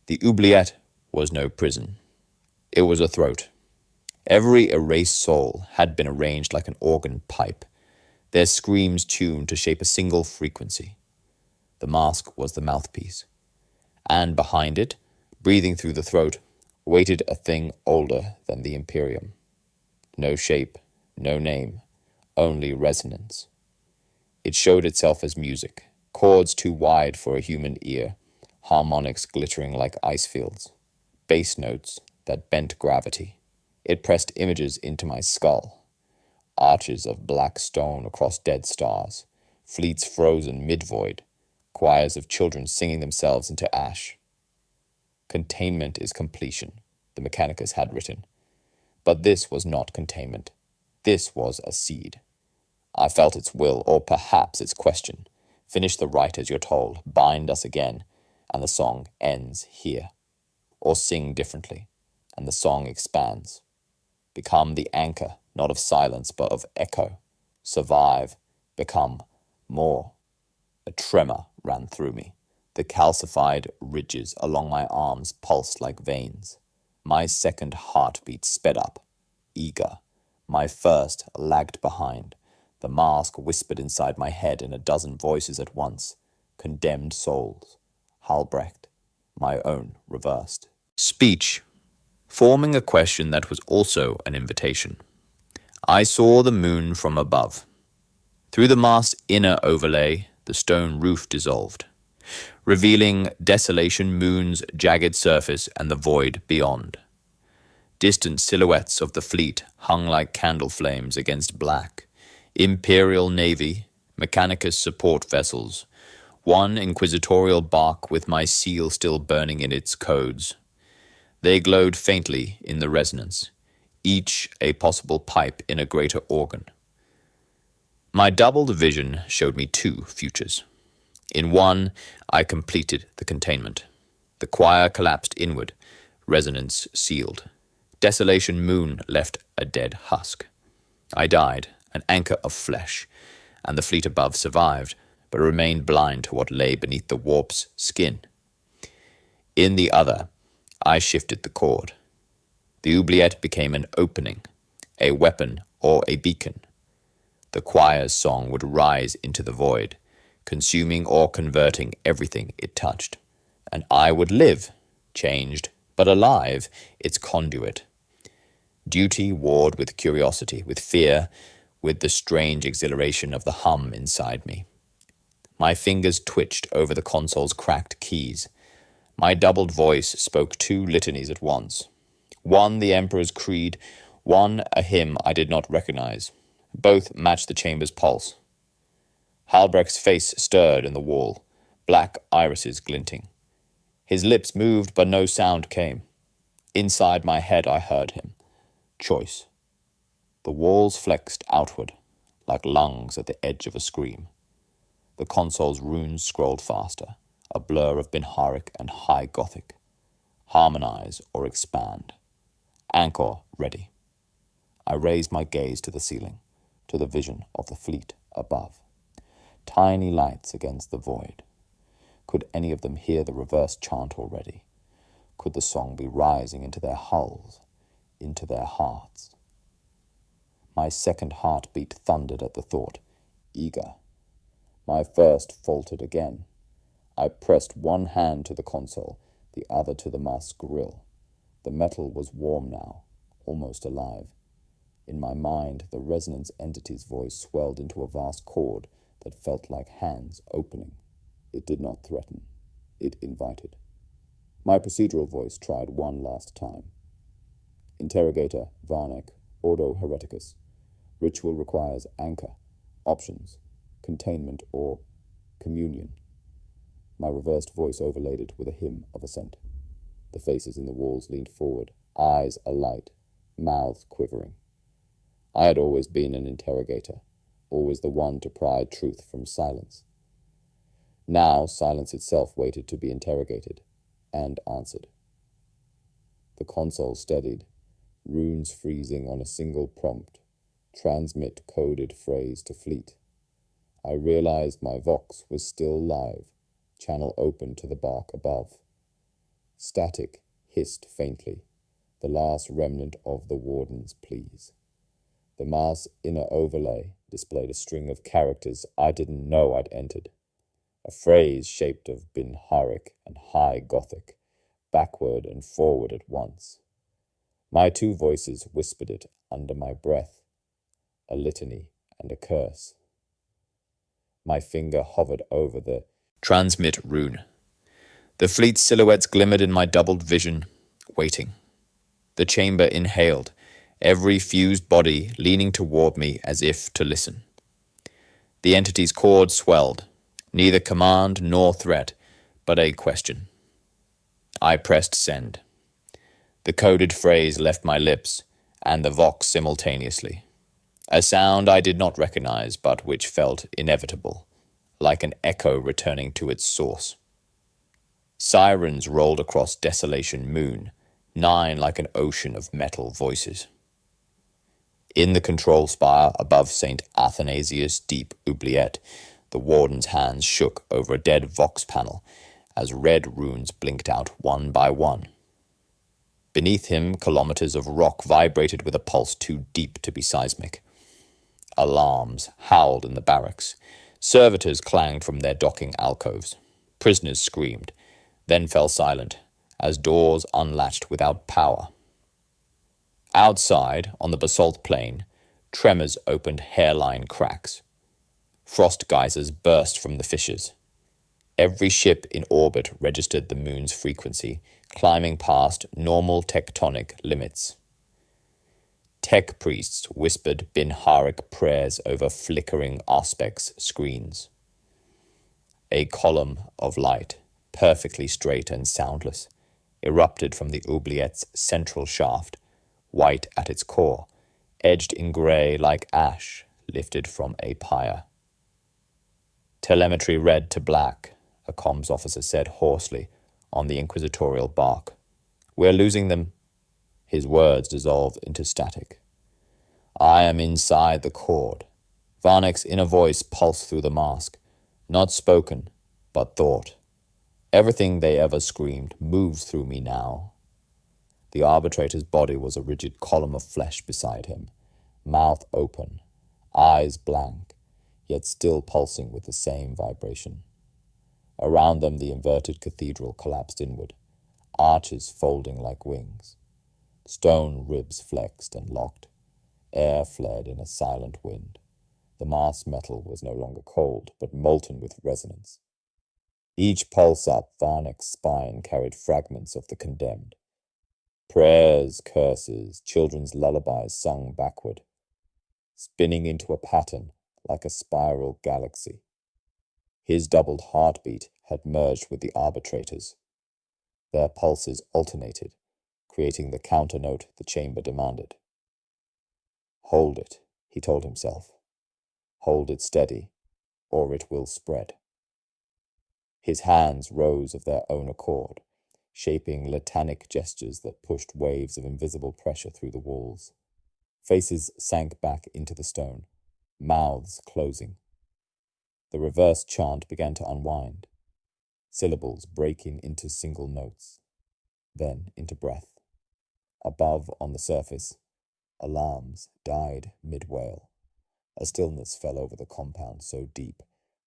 The Oubliette was no prison. It was a throat. Every erased soul had been arranged like an organ pipe, their screams tuned to shape a single frequency. The mask was the mouthpiece. And behind it, breathing through the throat, waited a thing older than the Imperium. No shape, no name, only resonance. It showed itself as music, chords too wide for a human ear, harmonics glittering like ice fields, bass notes that bent gravity. It pressed images into my skull, arches of black stone across dead stars, fleets frozen mid-void, choirs of children singing themselves into ash. Containment is completion, the Mechanicus had written. But this was not containment. This was a seed. I felt its will, or perhaps its question. Finish the rite as you're told, bind us again, and the song ends here. Or sing differently, and the song expands. Become the anchor, not of silence, but of echo. Survive, become more. A tremor ran through me. The calcified ridges along my arms pulsed like veins. My second heartbeat sped up, eager. My first lagged behind. The mask whispered inside my head in a dozen voices at once. Condemned souls. Halbrecht. My own reversed. Speech. Forming a question that was also an invitation. I saw the moon from above. Through the mast's inner overlay, the stone roof dissolved, revealing Desolation Moon's jagged surface and the void beyond. Distant silhouettes of the fleet hung like candle flames against black. Imperial Navy, Mechanicus support vessels, one inquisitorial bark with my seal still burning in its codes. They glowed faintly in the resonance, each a possible pipe in a greater organ. My doubled vision showed me two futures. In one, I completed the containment. The choir collapsed inward, resonance sealed. Desolation Moon left a dead husk. I died, an anchor of flesh, and the fleet above survived, but remained blind to what lay beneath the warp's skin. In the other, I shifted the chord. The oubliette became an opening, a weapon or a beacon. The choir's song would rise into the void, consuming or converting everything it touched. And I would live, changed, but alive, its conduit. Duty warred with curiosity, with fear, with the strange exhilaration of the hum inside me. My fingers twitched over the console's cracked keys. My doubled voice spoke two litanies at once. One the Emperor's creed, one a hymn I did not recognize. Both matched the chamber's pulse. Halbrecht's face stirred in the wall, black irises glinting. His lips moved, but no sound came. Inside my head I heard him. Choice. The walls flexed outward, like lungs at the edge of a scream. The console's runes scrolled faster, a blur of Binharic and High Gothic. Harmonize or expand. Anchor ready. I raised my gaze to the ceiling, to the vision of the fleet above. Tiny lights against the void. Could any of them hear the reverse chant already? Could the song be rising into their hulls, into their hearts? My second heartbeat thundered at the thought, eager. My first faltered again. I pressed one hand to the console, the other to the mast's grill. The metal was warm now, almost alive. In my mind, the resonance entity's voice swelled into a vast chord that felt like hands opening. It did not threaten. It invited. My procedural voice tried one last time. Interrogator Varnek, Ordo Hereticus. Ritual requires anchor, options, containment, or communion. My reversed voice overlaid it with a hymn of assent. The faces in the walls leaned forward, eyes alight, mouths quivering. I had always been an interrogator, always the one to pry truth from silence. Now silence itself waited to be interrogated, and answered. The console steadied, runes freezing on a single prompt. Transmit coded phrase to fleet. I realized my vox was still live, channel open to the bark above. Static hissed faintly, the last remnant of the warden's pleas. The mast's inner overlay displayed a string of characters I didn't know I'd entered. A phrase shaped of Binharic and High Gothic, backward and forward at once. My two voices whispered it under my breath, a litany and a curse. My finger hovered over the transmit rune. The fleet's silhouettes glimmered in my doubled vision, waiting. The chamber inhaled, every fused body leaning toward me as if to listen. The entity's chord swelled, neither command nor threat, but a question. I pressed send. The coded phrase left my lips, and the vox simultaneously. A sound I did not recognize, but which felt inevitable, like an echo returning to its source. Sirens rolled across Desolation Moon, 9 like an ocean of metal voices. In the control spire above St. Athanasius' deep oubliette, the warden's hands shook over a dead vox panel as red runes blinked out one by one. Beneath him, kilometers of rock vibrated with a pulse too deep to be seismic. Alarms howled in the barracks. Servitors clanged from their docking alcoves. Prisoners screamed, then fell silent, as doors unlatched without power. Outside, on the basalt plain, tremors opened hairline cracks. Frost geysers burst from the fissures. Every ship in orbit registered the moon's frequency, climbing past normal tectonic limits. Tech priests whispered Binharic prayers over flickering Auspex screens. A column of light, perfectly straight and soundless, erupted from the Oubliette's central shaft, white at its core, edged in grey like ash lifted from a pyre. Telemetry red to black, a comms officer said hoarsely on the inquisitorial bark. We're losing them. His words dissolved into static. I am inside the cord. Varnek's inner voice pulsed through the mask, not spoken, but thought. Everything they ever screamed moves through me now. The arbitrator's body was a rigid column of flesh beside him, mouth open, eyes blank, yet still pulsing with the same vibration. Around them the inverted cathedral collapsed inward, arches folding like wings. Stone ribs flexed and locked. Air fled in a silent wind. The mass metal was no longer cold, but molten with resonance. Each pulse up Varnek's spine carried fragments of the condemned. Prayers, curses, children's lullabies sung backward, spinning into a pattern like a spiral galaxy. His doubled heartbeat had merged with the arbitrator's. Their pulses alternated, creating the counternote the chamber demanded. Hold it, he told himself. Hold it steady, or it will spread. His hands rose of their own accord, shaping latanic gestures that pushed waves of invisible pressure through the walls. Faces sank back into the stone, mouths closing. The reverse chant began to unwind, syllables breaking into single notes, then into breath. Above, on the surface, alarms died mid-wail. A stillness fell over the compound so deep,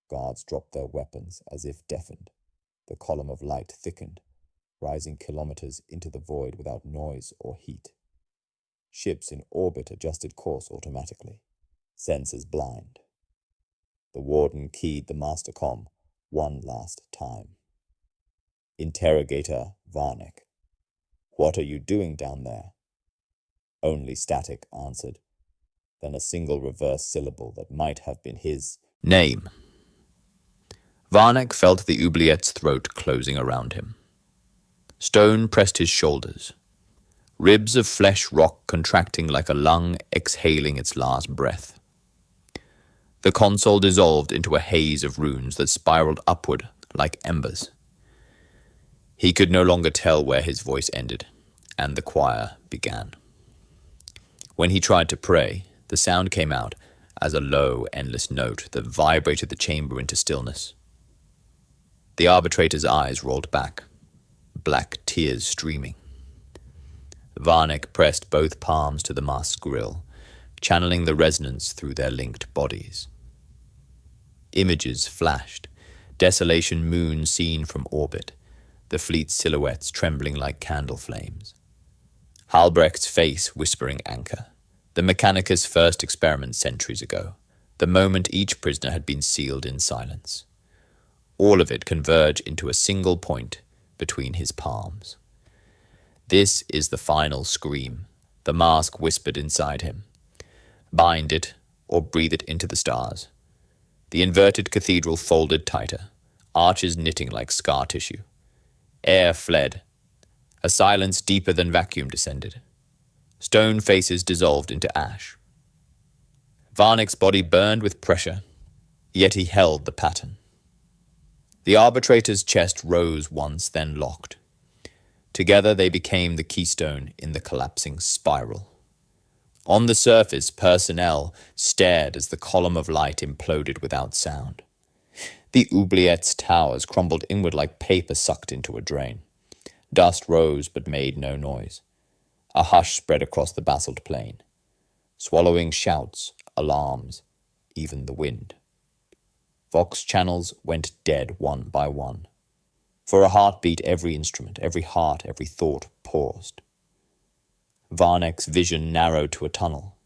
guards dropped their weapons as if deafened. The column of light thickened, rising kilometers into the void without noise or heat. Ships in orbit adjusted course automatically, sensors blind. The warden keyed the master comm one last time. Interrogator Varnek. What are you doing down there? Only static answered, then a single reverse syllable that might have been his name. Varnek felt the Oubliette's throat closing around him. Stone pressed his shoulders, ribs of flesh rock contracting like a lung exhaling its last breath. The console dissolved into a haze of runes that spiraled upward like embers. He could no longer tell where his voice ended, and the choir began. When he tried to pray, the sound came out as a low, endless note that vibrated the chamber into stillness. The arbitrator's eyes rolled back, black tears streaming. Varnek pressed both palms to the mask's grill, channeling the resonance through their linked bodies. Images flashed, desolation moon seen from orbit, the fleet's silhouettes trembling like candle flames. Halbrecht's face whispering anchor, the Mechanicus' first experiment centuries ago, the moment each prisoner had been sealed in silence. All of it converged into a single point between his palms. This is the final scream, the mask whispered inside him. Bind it, or breathe it into the stars. The inverted cathedral folded tighter, arches knitting like scar tissue. Air fled. A silence deeper than vacuum descended. Stone faces dissolved into ash. Varnek's body burned with pressure, yet he held the pattern. The arbitrator's chest rose once, then locked. Together they became the keystone in the collapsing spiral. On the surface, personnel stared as the column of light imploded without sound. The Oubliette's towers crumbled inward like paper sucked into a drain. Dust rose but made no noise. A hush spread across the basalt plain, swallowing shouts, alarms, even the wind. Vox channels went dead one by one. For a heartbeat, every instrument, every heart, every thought paused. Varnek's vision narrowed to a tunnel.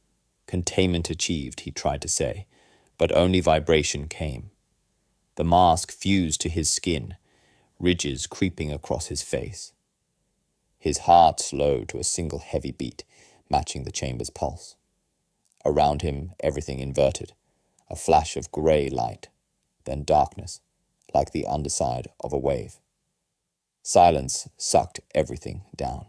Containment achieved, he tried to say, but only vibration came. The mask fused to his skin, ridges creeping across his face. His heart slowed to a single heavy beat, matching the chamber's pulse. Around him, everything inverted, a flash of grey light, then darkness, like the underside of a wave. Silence sucked everything down.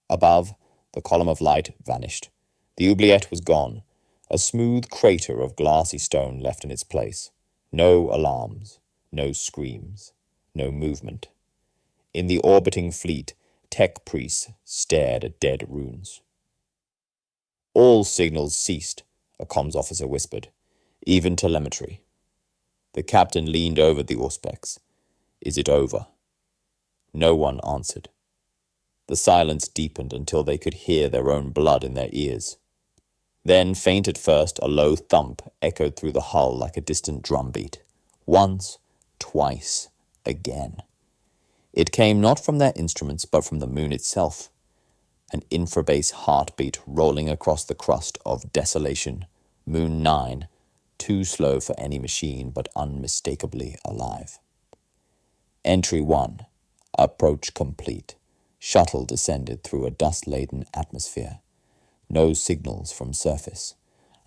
Above, the column of light vanished. The oubliette was gone, a smooth crater of glassy stone left in its place. No alarms, no screams, no movement. In the orbiting fleet, tech priests stared at dead runes. All signals ceased, a comms officer whispered, even telemetry. The captain leaned over the Auspex. Is it over? No one answered. The silence deepened until they could hear their own blood in their ears. Then, faint at first, a low thump echoed through the hull like a distant drumbeat. Once, twice, again. It came not from their instruments, but from the moon itself. An infrabass heartbeat rolling across the crust of desolation. Moon 9, too slow for any machine, but unmistakably alive. Entry 1. Approach complete. Shuttle descended through a dust-laden atmosphere. No signals from surface.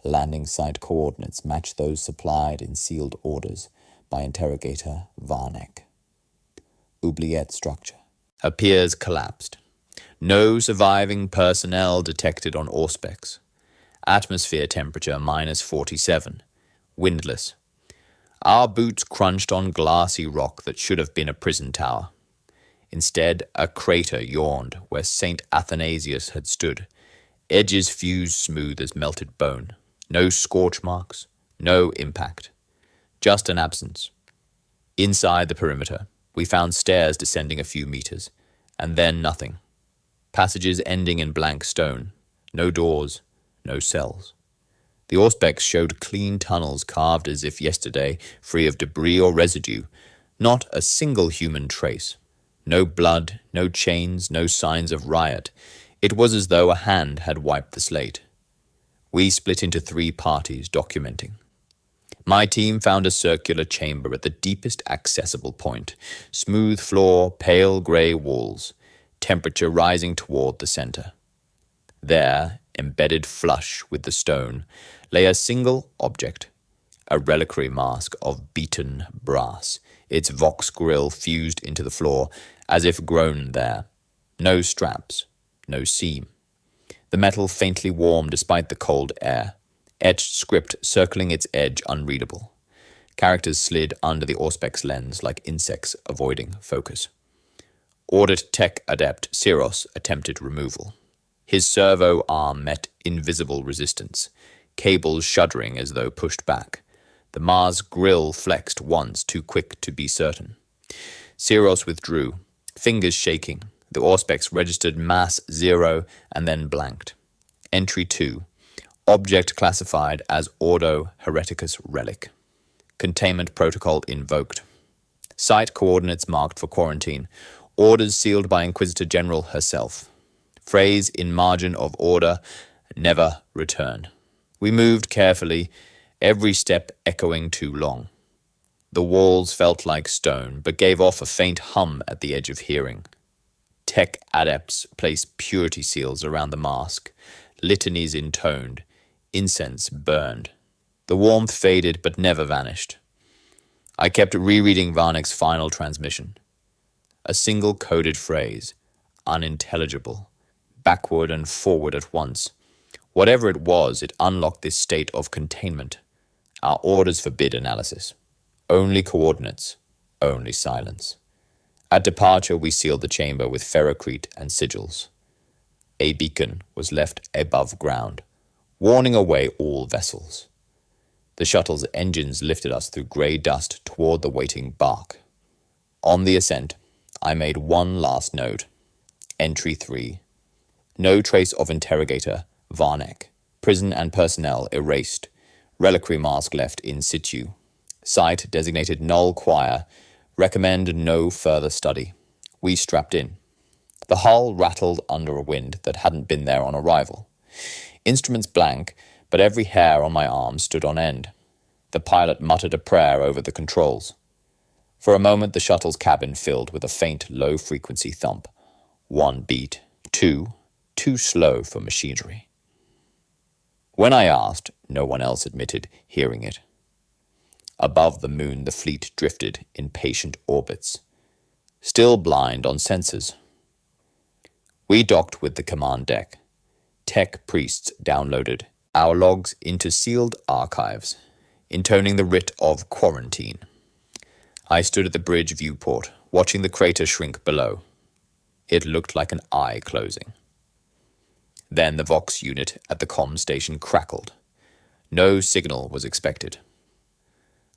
Landing site coordinates match those supplied in sealed orders by interrogator Varnek. Oubliette structure. Appears collapsed. No surviving personnel detected on Auspex. Atmosphere temperature -47. Windless. Our boots crunched on glassy rock that should have been a prison tower. Instead, a crater yawned where St. Athanasius had stood, edges fused smooth as melted bone. No scorch marks, no impact. Just an absence. Inside the perimeter, we found stairs descending a few meters, and then nothing. Passages ending in blank stone. No doors, no cells. The Auspex showed clean tunnels carved as if yesterday, free of debris or residue. Not a single human trace. No blood, no chains, no signs of riot. It was as though a hand had wiped the slate. We split into 3 parties, documenting. My team found a circular chamber at the deepest accessible point. Smooth floor, pale grey walls. Temperature rising toward the center. There, embedded flush with the stone, lay a single object. A reliquary mask of beaten brass, its vox grill fused into the floor, as if grown there. No straps, no seam. The metal faintly warm despite the cold air. Etched script circling its edge unreadable. Characters slid under the Auspex lens like insects avoiding focus. Audit Tech Adept Siros attempted removal. His servo arm met invisible resistance, cables shuddering as though pushed back. The Mars grill flexed once, too quick to be certain. Siros withdrew, fingers shaking. The Auspex registered mass 0 and then blanked. Entry 2. Object classified as Ordo Hereticus Relic. Containment protocol invoked. Site coordinates marked for quarantine. Orders sealed by Inquisitor General herself. Phrase in margin of order, never return. We moved carefully, every step echoing too long. The walls felt like stone, but gave off a faint hum at the edge of hearing. Tech adepts placed purity seals around the mask, litanies intoned, incense burned. The warmth faded but never vanished. I kept rereading Varnek's final transmission. A single coded phrase, unintelligible, backward and forward at once. Whatever it was, it unlocked this state of containment. Our orders forbid analysis. Only coordinates, only silence. At departure, we sealed the chamber with ferrocrete and sigils. A beacon was left above ground, warning away all vessels. The shuttle's engines lifted us through grey dust toward the waiting bark. On the ascent, I made one last note. Entry 3. No trace of interrogator, Varnek. Prison and personnel erased. Reliquary mask left in situ. Site designated null choir. Recommend no further study. We strapped in. The hull rattled under a wind that hadn't been there on arrival. Instruments blank, but every hair on my arm stood on end. The pilot muttered a prayer over the controls. For a moment, the shuttle's cabin filled with a faint, low-frequency thump. 1 beat, 2, too slow for machinery. When I asked, no one else admitted hearing it. Above the moon, the fleet drifted in patient orbits, still blind on sensors. We docked with the command deck. Tech priests downloaded our logs into sealed archives, intoning the writ of quarantine. I stood at the bridge viewport, watching the crater shrink below. It looked like an eye closing. Then the Vox unit at the comm station crackled. No signal was expected.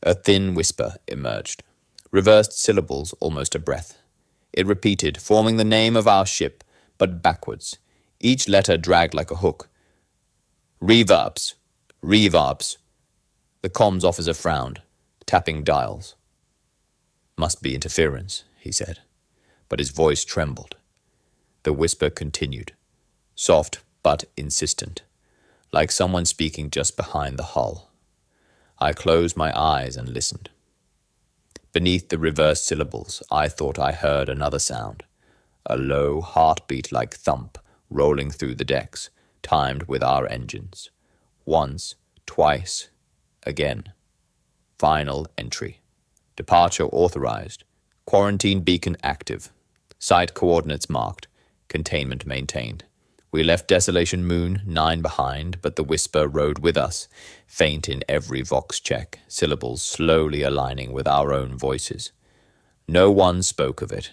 A thin whisper emerged, reversed syllables almost a breath. It repeated, forming the name of our ship, but backwards. Each letter dragged like a hook. Reverbs. Reverbs. The comms officer frowned, tapping dials. Must be interference, he said, but his voice trembled. The whisper continued, soft but insistent, like someone speaking just behind the hull. I closed my eyes and listened. Beneath the reversed syllables, I thought I heard another sound, a low, heartbeat-like thump rolling through the decks, timed with our engines. Once, twice, again. Final entry. Departure authorized. Quarantine beacon active. Site coordinates marked. Containment maintained. We left Desolation Moon 9 behind, but the whisper rode with us, faint in every Vox check, syllables slowly aligning with our own voices. No one spoke of it.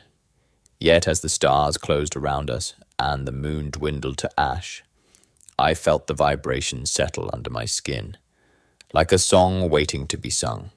Yet as the stars closed around us and the moon dwindled to ash, I felt the vibration settle under my skin, like a song waiting to be sung.